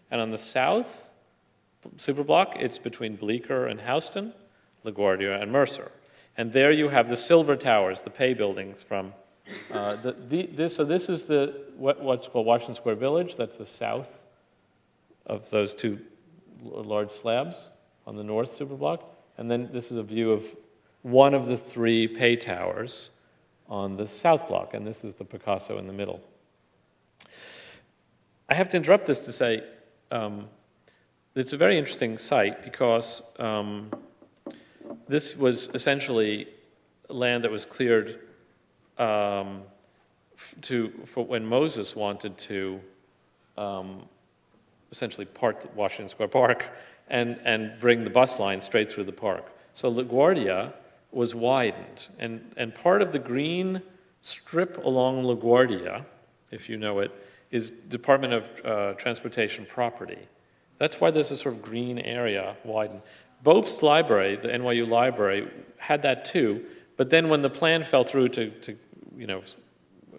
And on the south superblock, it's between Bleecker and Houston, LaGuardia and Mercer. And there you have the Silver Towers, the pay buildings from, so this is what's called Washington Square Village. That's the south of those two large slabs on the north superblock. And then this is a view of one of the 3 pay towers on the south block, and this is the Picasso in the middle. I have to interrupt this to say it's a very interesting site because this was essentially land that was cleared for when Moses wanted to essentially part Washington Square Park and bring the bus line straight through the park. So LaGuardia was widened, and part of the green strip along LaGuardia, if you know it, is Department of Transportation property. That's why there's a sort of green area widened. Bopst Library, the NYU library, had that too, but then when the plan fell through to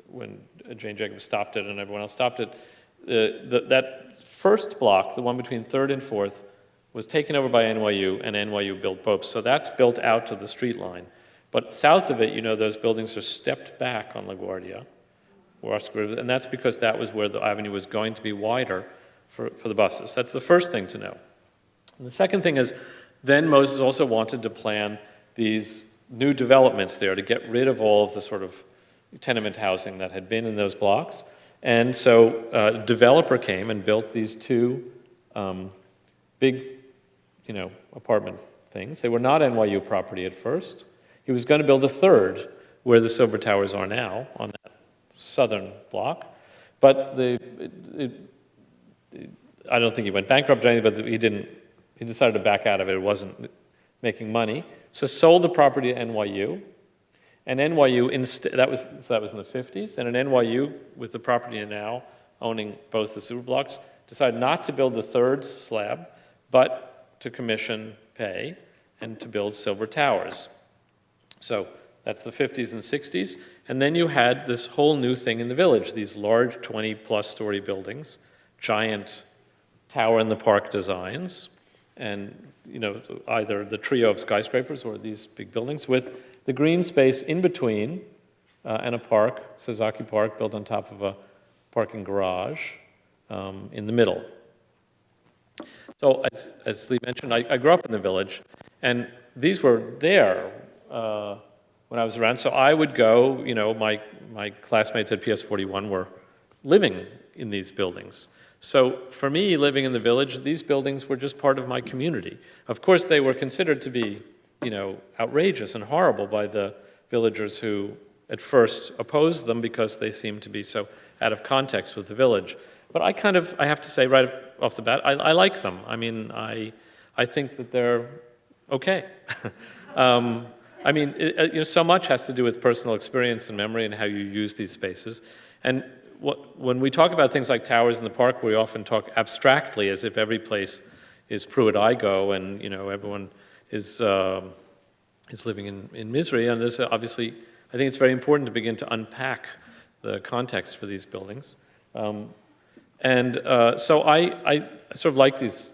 when Jane Jacobs stopped it and everyone else stopped it, that first block, the one between 3rd and 4th, was taken over by NYU, and NYU built Bopst. So that's built out to the street line. But south of it, those buildings are stepped back on LaGuardia, and that's because that was where the avenue was going to be wider for the buses. That's the first thing to know. And the second thing is, then Moses also wanted to plan these new developments there to get rid of all of the sort of tenement housing that had been in those blocks. And so a developer came and built these two big, apartment things. They were not NYU property at first. He was going to build a third where the Silver Towers are now, on that southern block. But I don't think he went bankrupt or anything, but he decided to back out of it. It wasn't making money. So sold the property to NYU. And NYU, that was in the 50s, and an NYU, with the property now owning both the super blocks, decided not to build the third slab, but to commission, pay, and to build silver towers. So that's the 50s and 60s. And then you had this whole new thing in the village, these large 20-plus story buildings, giant tower in the park designs, and either the trio of skyscrapers or these big buildings with the green space in between and a park, Zuccotti Park, built on top of a parking garage in the middle. So as Lee mentioned, I grew up in the village, and these were there when I was around. So I would go, my classmates at PS41 were living in these buildings. So for me, living in the village, these buildings were just part of my community. Of course, they were considered to be, outrageous and horrible by the villagers who at first opposed them because they seemed to be so out of context with the village. But I have to say right off the bat, I like them. I mean, I think that they're okay. So much has to do with personal experience and memory and how you use these spaces. And when we talk about things like towers in the park, we often talk abstractly as if every place is Pruitt-Igoe and everyone is living in misery. And there's obviously, I think it's very important to begin to unpack the context for these buildings. So I sort of like these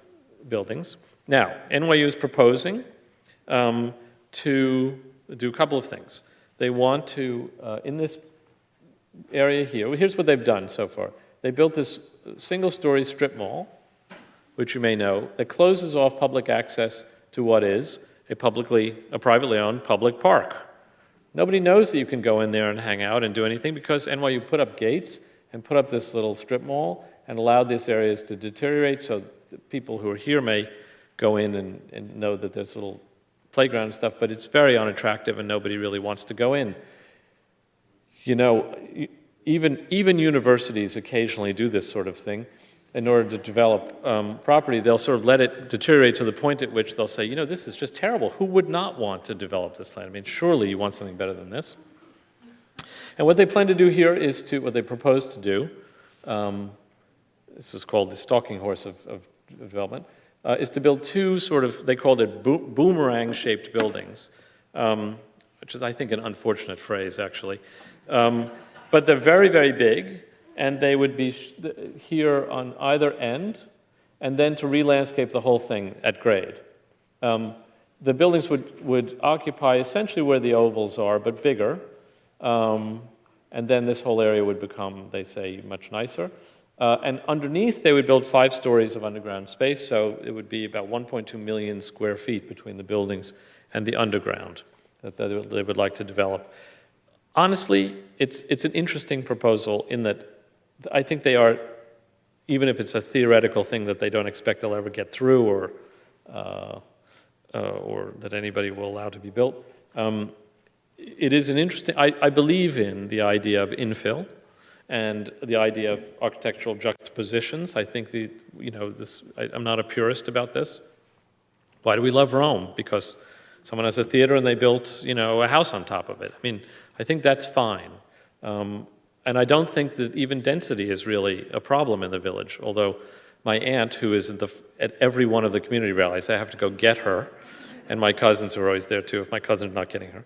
buildings. Now, NYU is proposing to do a couple of things. They want to, in this area here, here's what they've done so far. They built this single-story strip mall, which you may know, that closes off public access to what is a privately owned public park. Nobody knows that you can go in there and hang out and do anything because NYU put up gates and put up this little strip mall and allowed these areas to deteriorate so that people who are here may go in and know that there's little playground and stuff, but it's very unattractive and nobody really wants to go in. Even universities occasionally do this sort of thing. In order to develop property, they'll sort of let it deteriorate to the point at which they'll say, this is just terrible. Who would not want to develop this land? I mean, surely you want something better than this. And what they plan to do here is what they propose to do, this is called the Stalking Horse of development, is to build two they called it boomerang-shaped buildings, which is, I think, an unfortunate phrase, actually. But they're very, very big, and they would be here on either end, and then to re-landscape the whole thing at grade. The buildings would occupy essentially where the ovals are, but bigger, and then this whole area would become, they say, much nicer. And underneath, they would build 5 stories of underground space, so it would be about 1.2 million square feet between the buildings and the underground that they would like to develop. Honestly, it's an interesting proposal in that I think they are, even if it's a theoretical thing that they don't expect they'll ever get through or that anybody will allow to be built, it is an interesting, I believe in the idea of infill and the idea of architectural juxtapositions. I think I'm not a purist about this. Why do we love Rome? Because someone has a theater and they built, a house on top of it. I mean, I think that's fine. And I don't think that even density is really a problem in the village, although my aunt, who is at every one of the community rallies, I have to go get her, and my cousins are always there too, if my cousin's not getting her.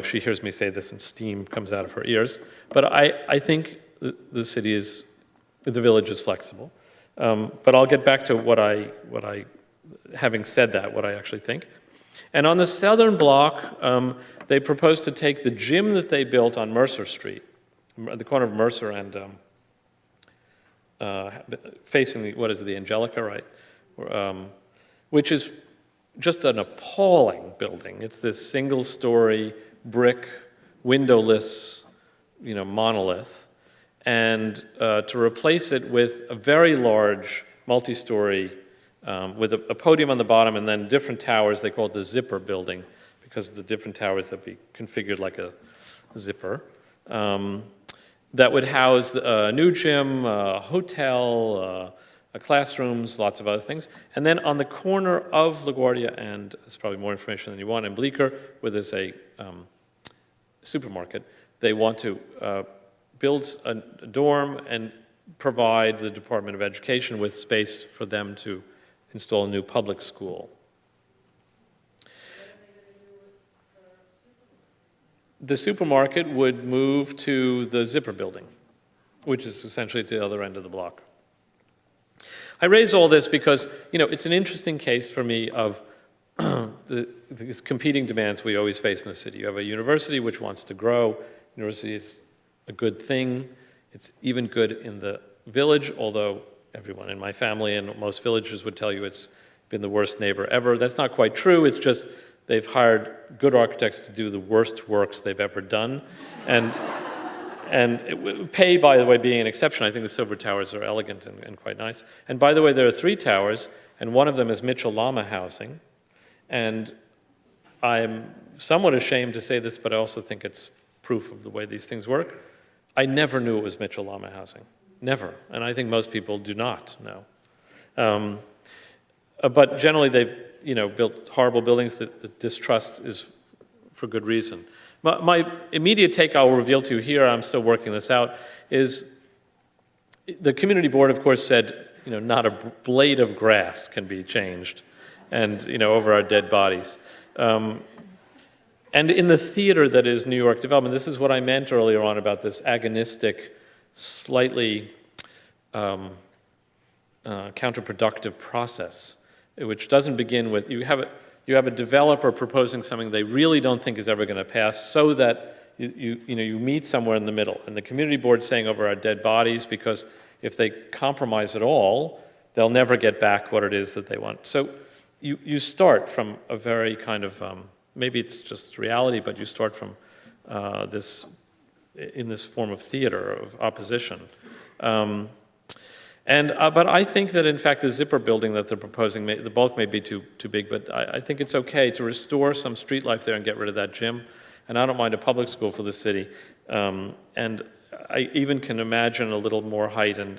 She hears me say this and steam comes out of her ears. But I think the village is flexible. But I'll get back to having said that, what I actually think. And on the southern block, they propose to take the gym that they built on Mercer Street, the corner of Mercer and facing the Angelica, right? Which is just an appalling building. It's this single-story brick, windowless, monolith, and to replace it with a very large, multi-story, with a podium on the bottom and then different towers. They call it the zipper building because of the different towers that be configured like a zipper. That would house a new gym, a hotel, classrooms, lots of other things. And then on the corner of LaGuardia and, it's probably more information than you want, and Bleecker, where there's a supermarket, they want to build a dorm and provide the Department of Education with space for them to install a new public school. The supermarket would move to the Zipper building, which is essentially at the other end of the block. I raise all this because, you know, it's an interesting case for me of these competing demands we always face in the city. You have a university which wants to grow. University is a good thing. It's even good in the village, although everyone in my family and most villagers would tell you it's been the worst neighbor ever. That's not quite true. It's just they've hired good architects to do the worst works they've ever done. And pay, by the way, being an exception. I think the Silver Towers are elegant and quite nice. And by the way, there are 3 towers, and one of them is Mitchell Lama housing. And I'm somewhat ashamed to say this, but I also think it's proof of the way these things work. I never knew it was Mitchell Lama housing. Never. And I think most people do not know. But generally, they've built horrible buildings that the distrust is for good reason. My immediate take I'll reveal to you here, I'm still working this out, is the community board, of course, said, not a blade of grass can be changed and, over our dead bodies. And in the theater that is New York development, this is what I meant earlier on about this agonistic, slightly counterproductive process, which doesn't begin with, you have a developer proposing something they really don't think is ever going to pass, so that you meet somewhere in the middle. And the community board saying over our dead bodies, because if they compromise at all, they'll never get back what it is that they want. So you start from a very kind of, maybe it's just reality, but you start from in this form of theater, of opposition. But I think that, in fact, the Zipper building that they're proposing, the bulk may be too big, but I think it's okay to restore some street life there and get rid of that gym. And I don't mind a public school for the city. And I even can imagine a little more height on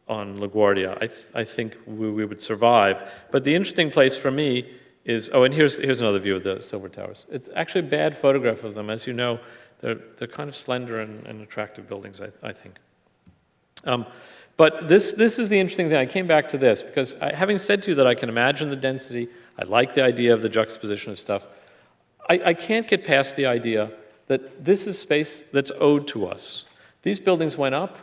LaGuardia. I think we would survive. But the interesting place for me is, and here's another view of the Silver Towers. It's actually a bad photograph of them. As you know, they're kind of slender and attractive buildings, I think. But this is the interesting thing. I came back to this because having said to you that I can imagine the density, I like the idea of the juxtaposition of stuff, I can't get past the idea that this is space that's owed to us. These buildings went up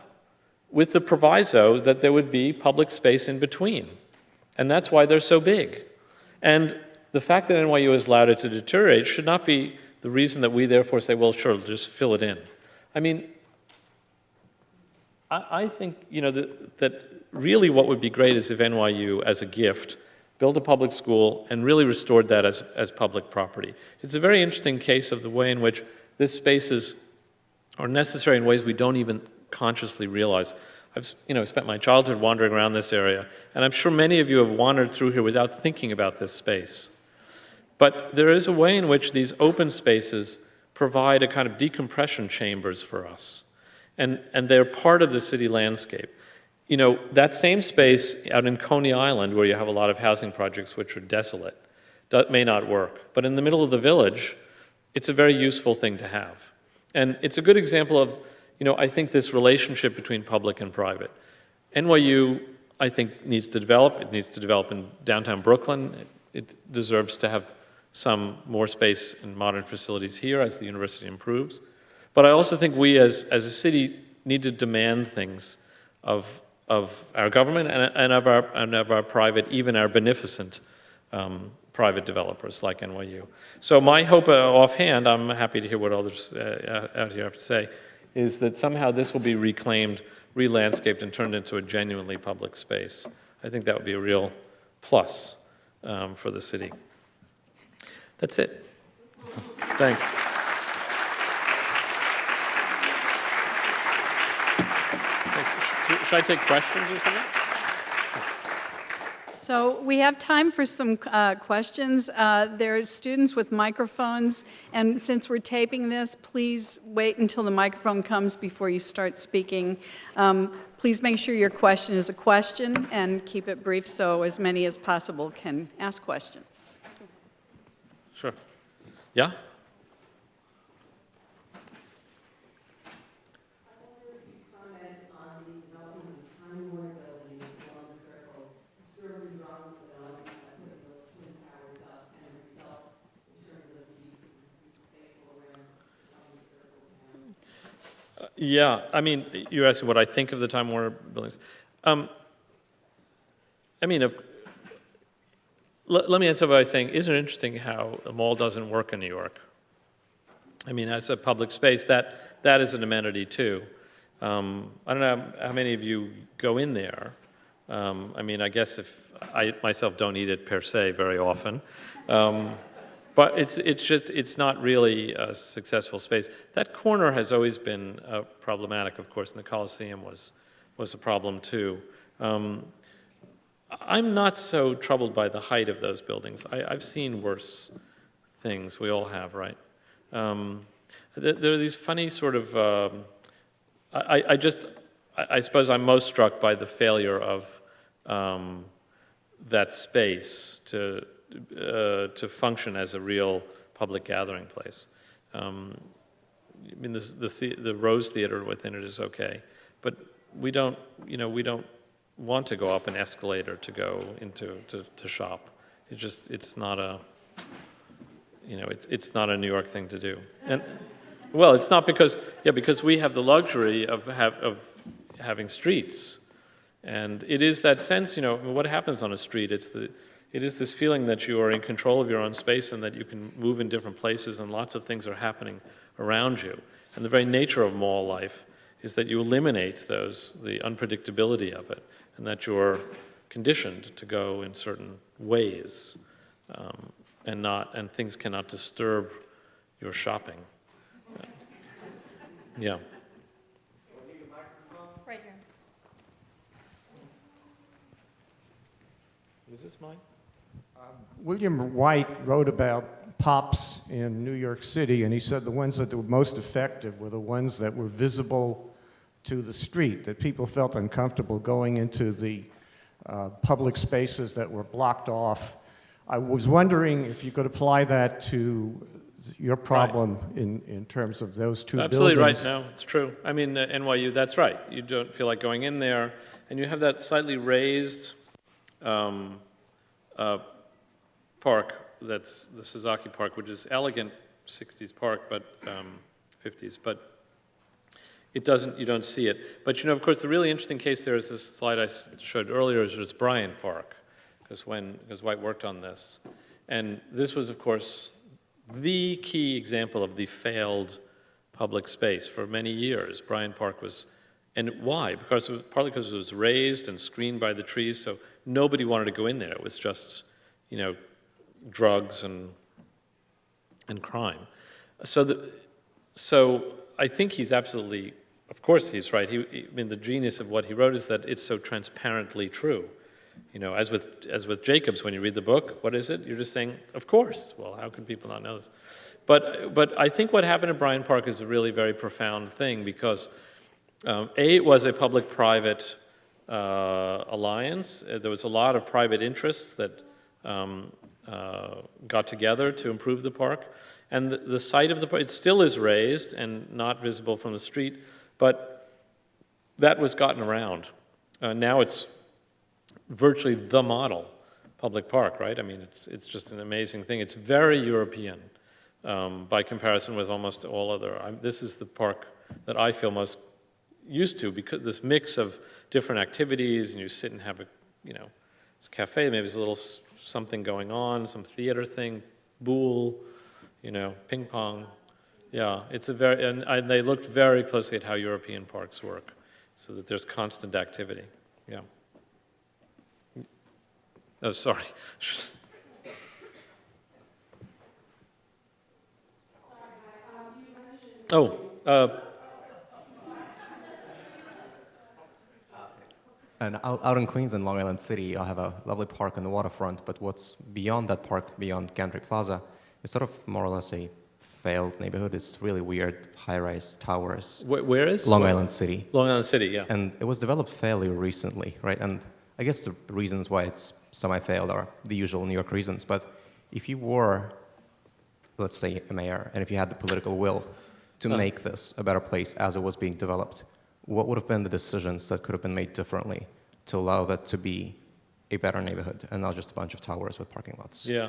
with the proviso that there would be public space in between. And that's why they're so big. And the fact that NYU has allowed it to deteriorate should not be the reason that we therefore say, well, sure, just fill it in. I mean, I think, that really what would be great is if NYU, as a gift, built a public school and really restored that as public property. It's a very interesting case of the way in which these spaces are necessary in ways we don't even consciously realize. I've spent my childhood wandering around this area, and I'm sure many of you have wandered through here without thinking about this space. But there is a way in which these open spaces provide a kind of decompression chambers for us. And they're part of the city landscape. That same space out in Coney Island, where you have a lot of housing projects which are desolate, that may not work. But in the middle of the village, it's a very useful thing to have. And it's a good example of, I think this relationship between public and private. NYU, I think, needs to develop. It needs to develop in downtown Brooklyn. It deserves to have some more space and modern facilities here as the university improves. But I also think we as a city need to demand things of our government and of our private, even our beneficent private developers like NYU. So my hope offhand, I'm happy to hear what others out here have to say, is that somehow this will be reclaimed, re-landscaped, and turned into a genuinely public space. I think that would be a real plus for the city. That's it. Thanks. Should I take questions or something? So we have time for some questions. There are students with microphones, and since we're taping this, please wait until the microphone comes before you start speaking. Please make sure your question is a question and keep it brief so as many as possible can ask questions. Sure. Yeah? Yeah, I mean, you're asking what I think of the Time Warner buildings. I mean, let me answer by saying, isn't it interesting how a mall doesn't work in New York? I mean, as a public space, that is an amenity too. I don't know how many of you go in there. I mean, I guess if I myself don't eat it per se very often, but it's not really a successful space. That corner has always been problematic, of course, and the Coliseum was a problem too. I'm not so troubled by the height of those buildings. I've seen worse things. We all have, right? There are these funny sort of. I suppose I'm most struck by the failure of that space to function as a real public gathering place. I mean, the Rose Theater within it is okay, but we don't want to go up an escalator to go into to shop. It's not a it's not a New York thing to do. And well, it's not because we have the luxury of having streets, and it is that sense. What happens on a street? It is this feeling that you are in control of your own space and that you can move in different places and lots of things are happening around you. And the very nature of mall life is that you eliminate the unpredictability of it, and that you're conditioned to go in certain ways, and things cannot disturb your shopping. Yeah. Right here. Is this mine? William White wrote about pops in New York City, and he said the ones that were most effective were the ones that were visible to the street, that people felt uncomfortable going into the public spaces that were blocked off. I was wondering if you could apply that to your problem right. in terms of those two Absolutely buildings. right. No, it's true. I mean, NYU, that's right. You don't feel like going in there, and you have that slightly raised park. That's the Zuccotti Park, which is elegant 60s park, but 50s, but it doesn't. You don't see it. But of course, the really interesting case there is this slide I showed earlier. Is Bryant Park, because White worked on this, and this was, of course, the key example of the failed public space for many years. Bryant Park was, and why? Partly because it was raised and screened by the trees, so nobody wanted to go in there. It was just, drugs and crime. So I think he's absolutely, of course he's right. I mean, the genius of what he wrote is that it's so transparently true. As with Jacobs, when you read the book, what is it? You're just saying, of course. Well, how can people not know this? But I think what happened at Bryant Park is a really very profound thing because, it was a public-private alliance. There was a lot of private interests that got together to improve the park. And the site of the park, it still is raised and not visible from the street, but that was gotten around. Now it's virtually the model public park, right? I mean, it's just an amazing thing. It's very European by comparison with almost all other. This is the park that I feel most used to because this mix of different activities, and you sit and have it's a cafe, maybe there's a little something going on, some theater thing, boule, ping pong. Yeah, it's and they looked very closely at how European parks work, so that there's constant activity. Yeah. Oh, sorry. And out in Queens and Long Island City, I have a lovely park on the waterfront, but what's beyond that park, beyond Gantry Plaza, is sort of more or less a failed neighborhood. It's really weird, high-rise towers. Where is? Long Island City. Long Island City, yeah. And it was developed fairly recently, right? And I guess the reasons why it's semi-failed are the usual New York reasons, but if you were, let's say, a mayor, and if you had the political will to make this a better place as it was being developed, what would have been the decisions that could have been made differently to allow that to be a better neighborhood and not just a bunch of towers with parking lots? Yeah.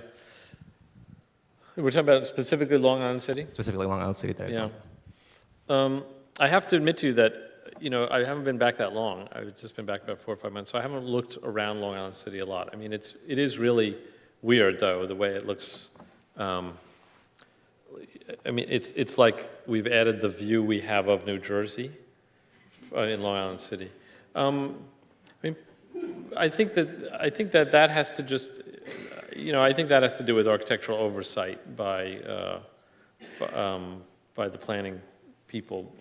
We're talking about specifically Long Island City? Specifically Long Island City, that is. Yeah. I have to admit to you that, I haven't been back that long. I've just been back about 4 or 5 months, so I haven't looked around Long Island City a lot. I mean, it is really weird, though, the way it looks. I mean, it's like we've added the view we have of New Jersey in Long Island City. I mean, I think that has to just, I think that has to do with architectural oversight by the planning people.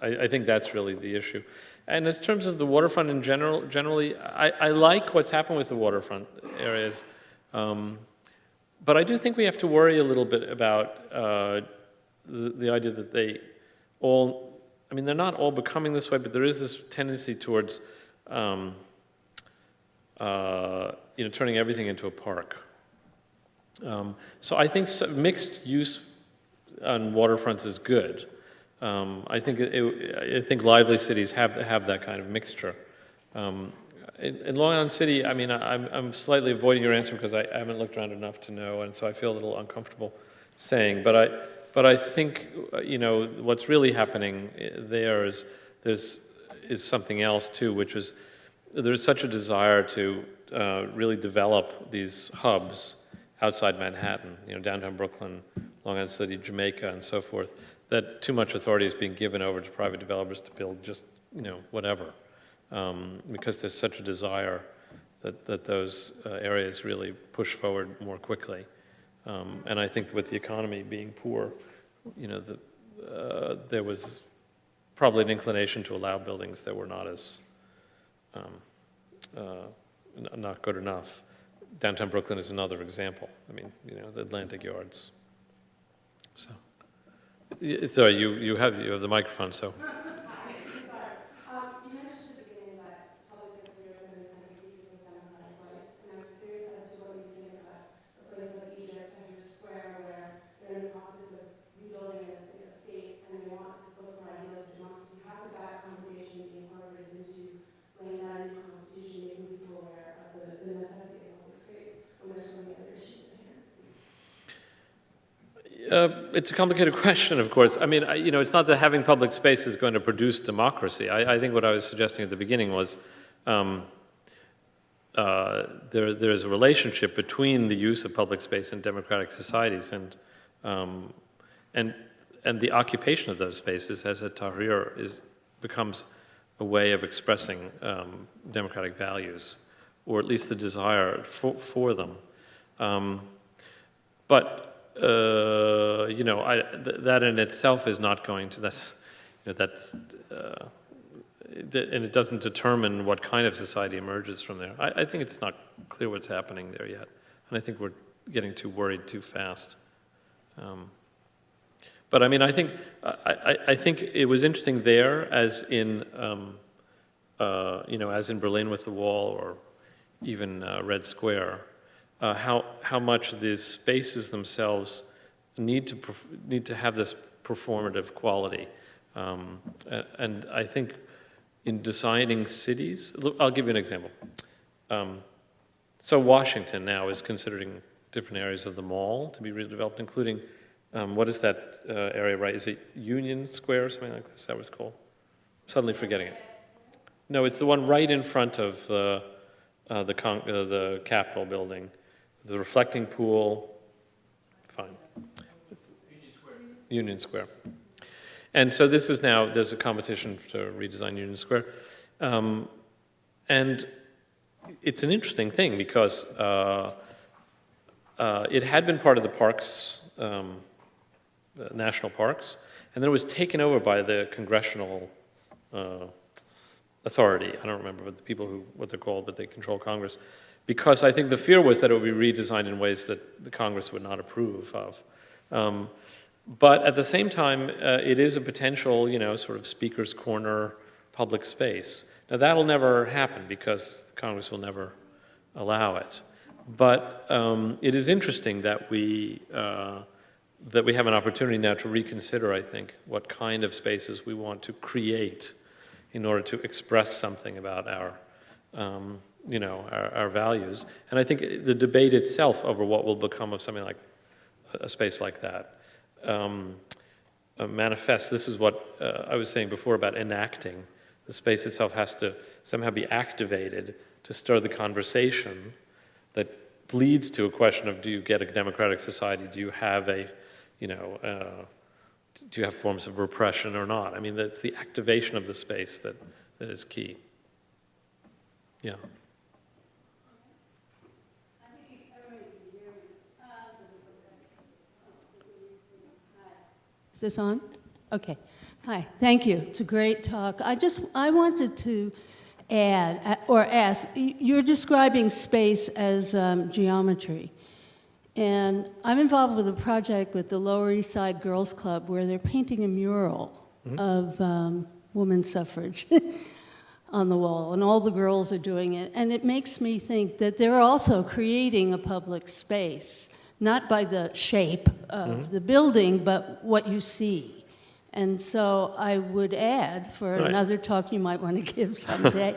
I think that's really the issue. And in terms of the waterfront in generally, I like what's happened with the waterfront areas, but I do think we have to worry a little bit about the idea that they all, I mean, they're not all becoming this way, but there is this tendency towards, turning everything into a park. So I think mixed use on waterfronts is good. I think lively cities have that kind of mixture. In Long Island City, I mean, I'm slightly avoiding your answer because I haven't looked around enough to know, and so I feel a little uncomfortable saying. But I think what's really happening there is something else too, which is there's such a desire to really develop these hubs outside Manhattan, downtown Brooklyn, Long Island City, Jamaica, and so forth, that too much authority is being given over to private developers to build just, whatever, because there's such a desire that those areas really push forward more quickly. And I think with the economy being poor, there was probably an inclination to allow buildings that were not as not good enough. Downtown Brooklyn is another example. I mean, the Atlantic Yards. So, sorry, you have the microphone. So. You mentioned at the beginning that public goods were going to be features of democratic life, and I was curious as to what you think about a place like Egypt, Tahrir Square, where they're in the process of rebuilding a state, and they want to look for ideals of democracy. How could that conversation be incorporated into laying down a new constitution, making people aware of the necessity of public space when there's so many other issues in here? It's a complicated question, of course. I mean, it's not that having public space is going to produce democracy. I think what I was suggesting at the beginning was there's a relationship between the use of public space in democratic societies and the occupation of those spaces, as at Tahrir, becomes a way of expressing democratic values, or at least the desire for them. But that in itself is not going to, and it doesn't determine what kind of society emerges from there. I think it's not clear what's happening there yet, and I think we're getting too worried too fast. But I mean, I think it was interesting there, as in as in Berlin with the Wall, or even Red Square. How much these spaces themselves need to have this performative quality, and I think in designing cities, I'll give you an example. So Washington now is considering different areas of the mall to be redeveloped, including what is that area? Right? Is it Union Square or something like this? Is that what it's called? I'm suddenly forgetting it. No, it's the one right in front of the Capitol building. The reflecting pool, fine. Union Square. And so this is now, there's a competition to redesign Union Square. And it's an interesting thing because it had been part of the parks, national parks, and then it was taken over by the congressional authority. I don't remember what they're called, but they control Congress. Because I think the fear was that it would be redesigned in ways that the Congress would not approve of. But at the same time, it is a potential, sort of speaker's corner public space. Now that'll never happen because Congress will never allow it. But it is interesting that we have an opportunity now to reconsider, I think, what kind of spaces we want to create in order to express something about our values. And I think the debate itself over what will become of something like a space like that manifest. This is what I was saying before about enacting. The space itself has to somehow be activated to stir the conversation that leads to a question of, do you get a democratic society? Do you have a, do you have forms of repression or not? I mean, it's the activation of the space that is key. Yeah. Is this on? Okay. Hi, thank you. It's a great talk. I wanted to add, or ask, you're describing space as geometry. And I'm involved with a project with the Lower East Side Girls Club where they're painting a mural of women's suffrage on the wall, and all the girls are doing it. And it makes me think that they're also creating a public space, not by the shape of the building, but what you see. And so I would add, for another talk you might want to give someday,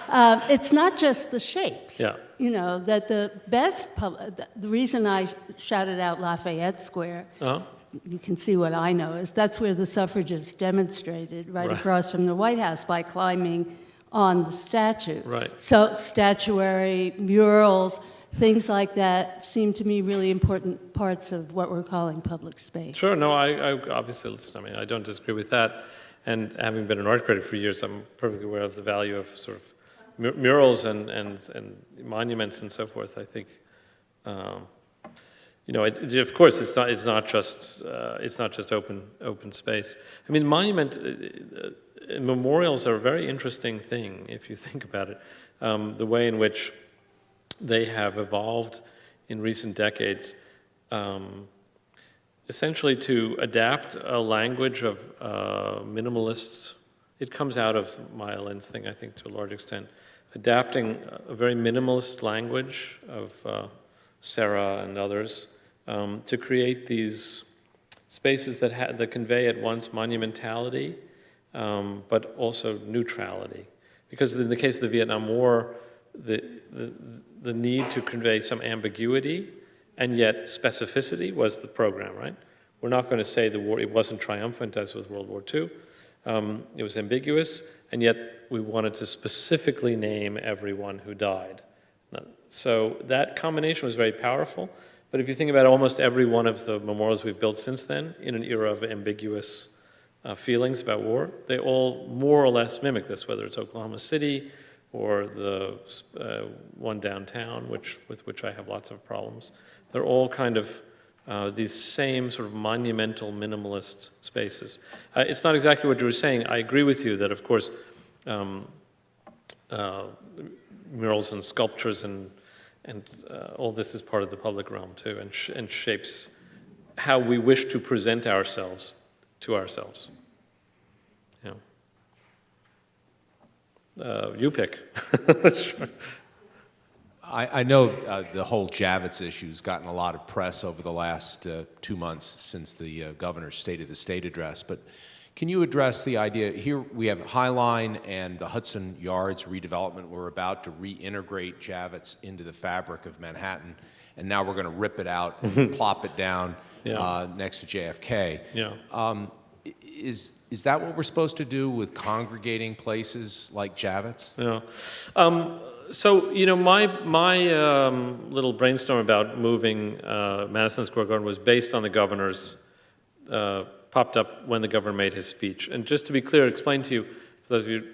it's not just the shapes. Yeah. You know, that the best, the reason I shouted out Lafayette Square, you can see what I know, is that's where the suffragists demonstrated, right across from the White House, by climbing on the statue. Right. So statuary, murals, things like that seem to me really important parts of what we're calling public space. Sure, no, I obviously, listen, I mean, I don't disagree with that. And having been an art critic for years, I'm perfectly aware of the value of sort of murals and monuments and so forth. I think, you know, of course, it's not just open space. I mean, memorials are a very interesting thing if you think about it. The way in which they have evolved in recent decades, essentially to adapt a language of minimalists. It comes out of Maya Lin's thing, I think, to a large extent. Adapting a very minimalist language of Sarah and others to create these spaces that convey at once monumentality, but also neutrality. Because in the case of the Vietnam War, the need to convey some ambiguity and yet specificity was the program, right? We're not going to say the war, it wasn't triumphant as with World War II. It was ambiguous, and yet we wanted to specifically name everyone who died. So that combination was very powerful, but if you think about almost every one of the memorials we've built since then, in an era of ambiguous feelings about war, they all more or less mimic this, whether it's Oklahoma City, or the one downtown, with which I have lots of problems. They're all kind of these same sort of monumental minimalist spaces. It's not exactly what you were saying. I agree with you that, of course, murals and sculptures and all this is part of the public realm too, and shapes how we wish to present ourselves to ourselves. You pick. Sure. I know the whole Javits issue has gotten a lot of press over the last 2 months since the governor's State of the State address, but can you address the idea, here we have Highline and the Hudson Yards redevelopment. We're about to reintegrate Javits into the fabric of Manhattan, and now we're going to rip it out and plop it down next to JFK. Yeah. Is that what we're supposed to do with congregating places like Javits? Yeah. So, you know, my little brainstorm about moving Madison Square Garden was based on the governor's, popped up when the governor made his speech. And just to be clear, explain to you, for those of you who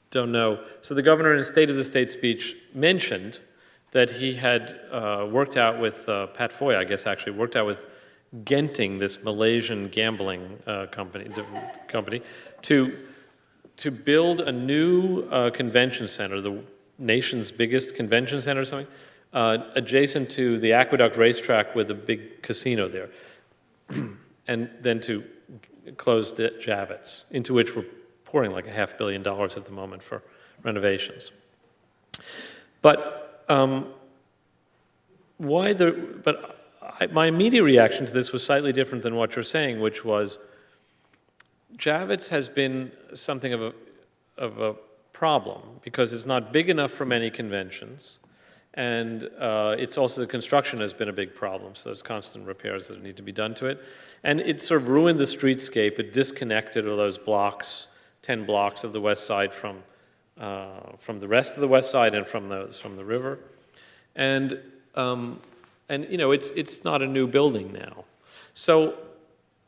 don't know, so the governor in his State of the State speech mentioned that he had worked out with, Pat Foy, I guess actually, worked out with Genting, this Malaysian gambling company, to build a new convention center, the nation's biggest convention center or something, adjacent to the Aqueduct racetrack with a big casino there, and then to close Javits, into which we're pouring like $500 million at the moment for renovations. But my immediate reaction to this was slightly different than what you're saying, which was Javits has been something of a problem because it's not big enough for many conventions, And it's also the construction has been a big problem, so there's constant repairs that need to be done to it. And it sort of ruined the streetscape. It disconnected all those blocks, 10 blocks of the west side from the rest of the west side and from the river. And you know, it's not a new building now. So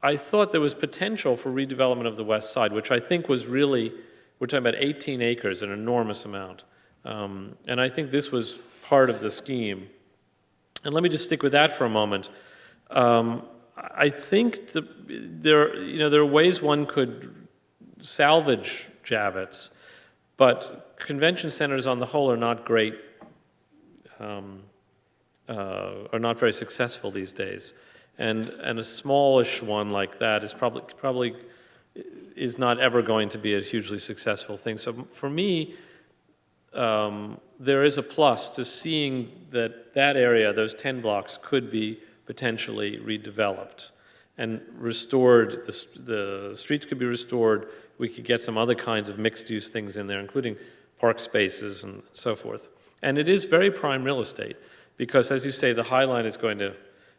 I thought there was potential for redevelopment of the west side, which I think was really, we're talking about 18 acres, an enormous amount. And I think this was part of the scheme. And let me just stick with that for a moment. I think there are ways one could salvage Javits, but convention centers on the whole are not great, are not very successful these days. And a smallish one like that is probably is not ever going to be a hugely successful thing. So for me, there is a plus to seeing that area, those 10 blocks, could be potentially redeveloped and restored. The streets could be restored. We could get some other kinds of mixed-use things in there, including park spaces and so forth. And it is very prime real estate because, as you say, the High Line is going to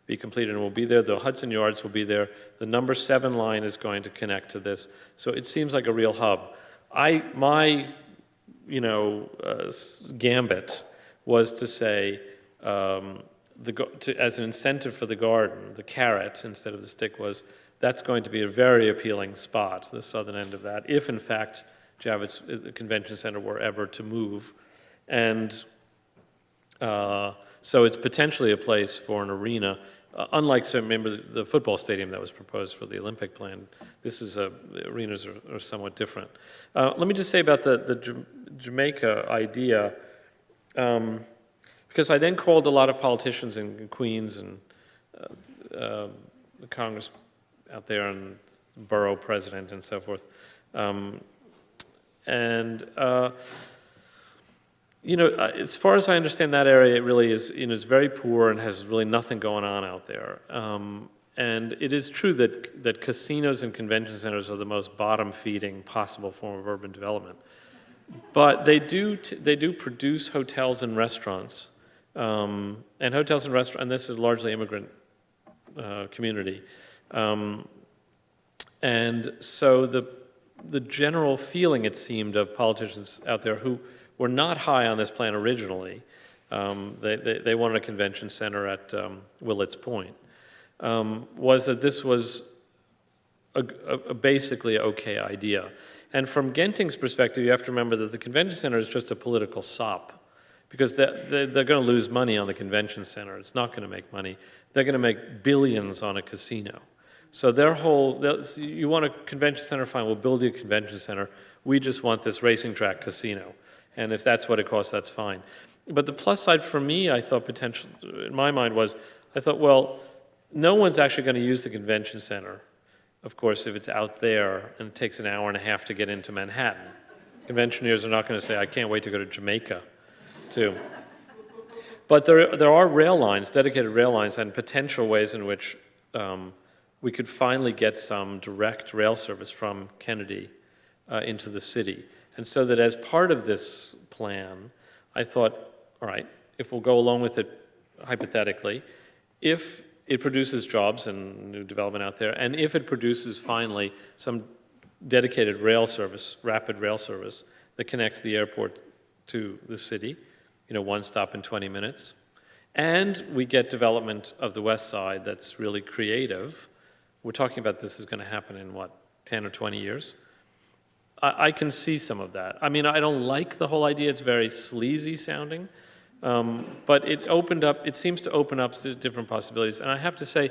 be completed and will be there. The Hudson Yards will be there. The number 7 line is going to connect to this. So it seems like a real hub. My gambit was to say, as an incentive for the garden, the carrot instead of the stick was, that's going to be a very appealing spot, the southern end of that, if in fact Javits Convention Center were ever to move. And so it's potentially a place for an arena. Unlike, so remember, the football stadium that was proposed for the Olympic plan, arenas are somewhat different. Let me just say about the Jamaica idea, because I then called a lot of politicians in Queens and the Congress out there and borough president and so forth. As far as I understand that area, it really is, it's very poor and has really nothing going on out there. And it is true that casinos and convention centers are the most bottom-feeding possible form of urban development. But they do produce hotels and restaurants. And hotels and restaurants, and this is largely immigrant community. And so the general feeling, it seemed, of politicians out there who were not high on this plan originally, they wanted a convention center at Willets Point, was that this was a basically okay idea. And from Genting's perspective, you have to remember that the convention center is just a political sop, because they're going to lose money on the convention center. It's not going to make money. They're going to make billions on a casino. So you want a convention center, fine, we'll build you a convention center. We just want this racing track casino. And if that's what it costs, that's fine. But the plus side for me, I thought in my mind was, I thought, well, no one's actually going to use the convention center, of course, if it's out there and it takes an hour and a half to get into Manhattan. Conventioneers are not going to say, I can't wait to go to Jamaica, too. But there are rail lines, dedicated rail lines, and potential ways in which we could finally get some direct rail service from Kennedy into the city. And so that as part of this plan, I thought, all right, if we'll go along with it hypothetically, if it produces jobs and new development out there, and if it produces finally some dedicated rail service, rapid rail service, that connects the airport to the city, one stop in 20 minutes, and we get development of the west side that's really creative, we're talking about this is going to happen in, 10 or 20 years? I can see some of that. I mean, I don't like the whole idea. It's very sleazy sounding. But it seems to open up to different possibilities. And I have to say,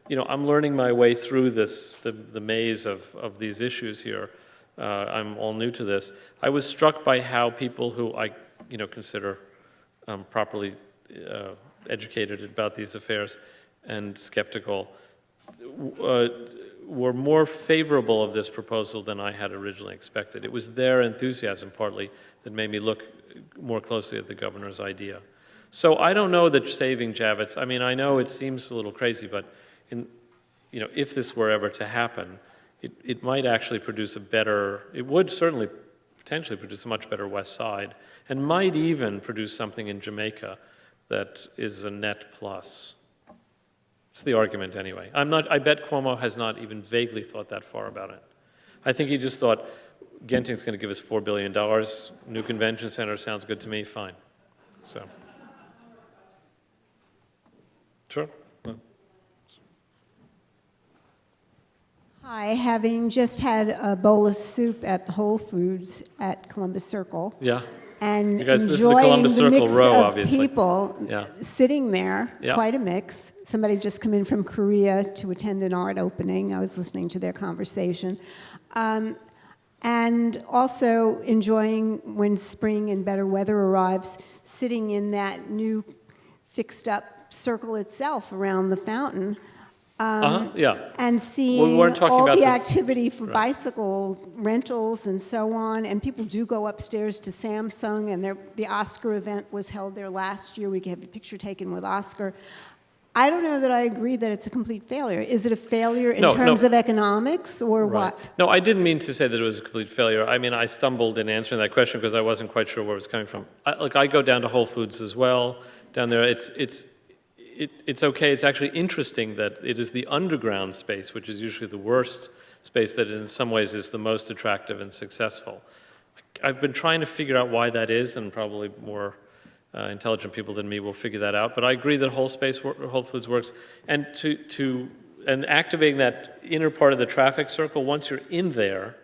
I'm learning my way through the maze of these issues here. I'm all new to this. I was struck by how people who I, consider properly educated about these affairs and skeptical were more favorable of this proposal than I had originally expected. It was their enthusiasm, partly, that made me look more closely at the governor's idea. So I don't know that saving Javits, I mean, I know it seems a little crazy, but if this were ever to happen, it might actually produce it would certainly potentially produce a much better west side, and might even produce something in Jamaica, that is a net plus. It's the argument anyway. I bet Cuomo has not even vaguely thought that far about it. I think he just thought, Genting's going to give us $4 billion, new convention center sounds good to me, fine. So, sure. Hi, having just had a bowl of soup at Whole Foods at Columbus Circle. Yeah. And You guys, this is the enjoying Columbus the Circle mix row, of obviously. people Yeah. sitting there, Yeah. quite a mix. Somebody just come in from Korea to attend an art opening. I was listening to their conversation. And also enjoying when spring and better weather arrives, sitting in that new fixed up circle itself around the fountain. Yeah. And seeing We weren't talking all about the this- activity for right. bicycle rentals and so on, and people do go upstairs to Samsung, and the Oscar event was held there last year. We could have a picture taken with Oscar. I don't know that I agree that it's a complete failure. Is it a failure in No, terms no. of economics, or what? No, I didn't mean to say that it was a complete failure. I mean, I stumbled in answering that question because I wasn't quite sure where it was coming from. I go down to Whole Foods as well. Down there, it's okay. It's actually interesting that it is the underground space, which is usually the worst space, that in some ways is the most attractive and successful. I've been trying to figure out why that is, and probably more intelligent people than me will figure that out. But I agree that Whole Foods works, and and activating that inner part of the traffic circle. Once you're in there,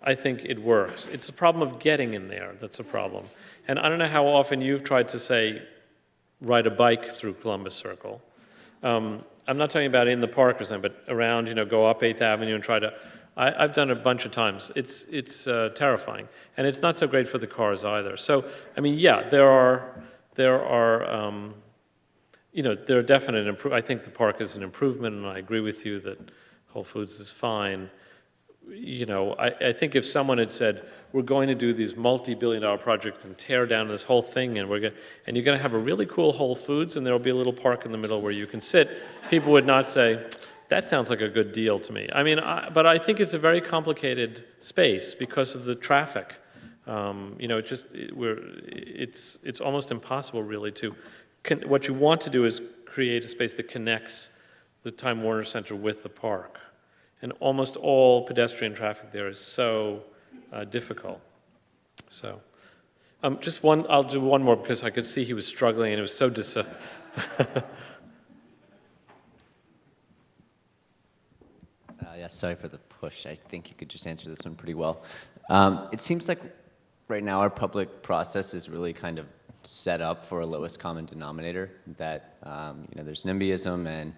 I think it works. It's the problem of getting in there that's a problem. And I don't know how often you've tried to say, ride a bike through Columbus Circle. I'm not talking about in the park or something, but around, go up 8th Avenue and try to. I've done it a bunch of times. It's terrifying, and it's not so great for the cars either. So, I mean, yeah, there are definite improvements. I think the park is an improvement, and I agree with you that Whole Foods is fine. I think if someone had said, we're going to do these multi-billion-dollar projects and tear down this whole thing, and you're going to have a really cool Whole Foods, and there'll be a little park in the middle where you can sit, people would not say, that sounds like a good deal to me. I mean, but I think it's a very complicated space because of the traffic. It's almost impossible, really, to. What you want to do is create a space that connects the Time Warner Center with the park. And almost all pedestrian traffic there is so difficult. So, I'll do one more because I could see he was struggling and it was so Yeah, sorry for the push. I think you could just answer this one pretty well. It seems like right now our public process is really kind of set up for a lowest common denominator, that there's NIMBYism, and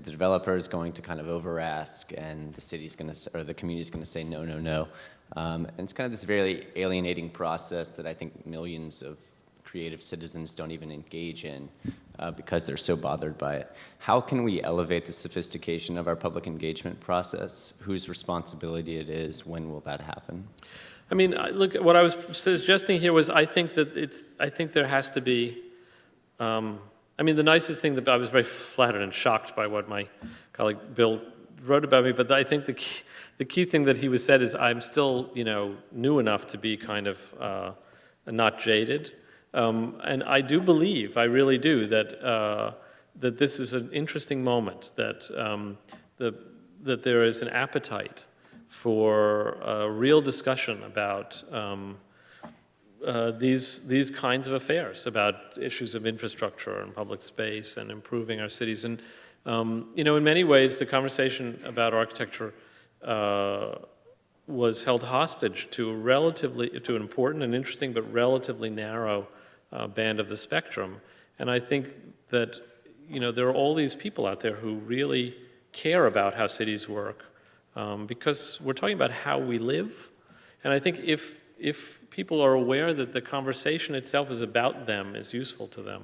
the developer is going to kind of over ask, and the city's going to, or the community's going to say no, no, no. And it's kind of this very alienating process that I think millions of creative citizens don't even engage in because they're so bothered by it. How can we elevate the sophistication of our public engagement process? Whose responsibility it is? When will that happen? I mean, look, what I was suggesting here was I think there has to be, I mean, the nicest thing that I was very flattered and shocked by what my colleague Bill wrote about me, but I think the key thing that he said is I'm still, new enough to be kind of not jaded. And I do believe, I really do, that this is an interesting moment, that there is an appetite for a real discussion about these kinds of affairs, about issues of infrastructure and public space and improving our cities. And in many ways, the conversation about architecture was held hostage to an important and interesting but relatively narrow band of the spectrum. And I think that there are all these people out there who really care about how cities work, because we're talking about how we live. And I think if people are aware that the conversation itself is about them, is useful to them,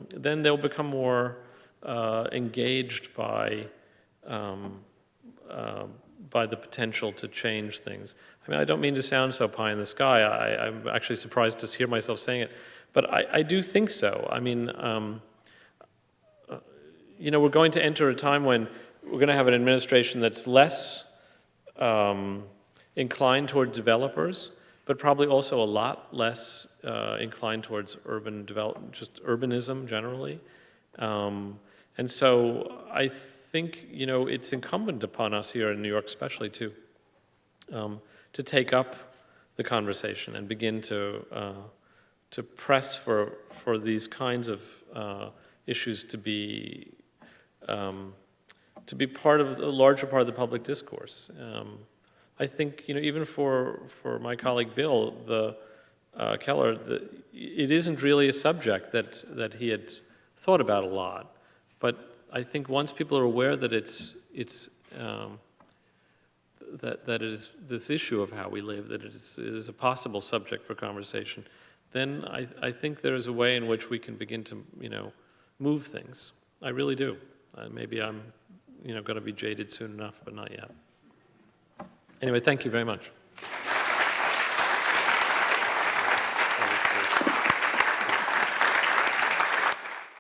then they'll become more engaged by the potential to change things. I mean, I don't mean to sound so pie in the sky. I'm actually surprised to hear myself saying it, but I do think so. I mean, we're going to enter a time when we're going to have an administration that's less inclined toward developers but probably also a lot less inclined towards urban development, just urbanism generally. And so I think, it's incumbent upon us here in New York especially to take up the conversation and begin to press for these kinds of issues to be part of a larger part of the public discourse. I think, even for my colleague Bill Keller, it isn't really a subject that he had thought about a lot. But I think once people are aware that that it is this issue of how we live, that it is a possible subject for conversation, then I think there is a way in which we can begin to, move things. I really do. Maybe I'm, going to be jaded soon enough, but not yet. Anyway, thank you very much.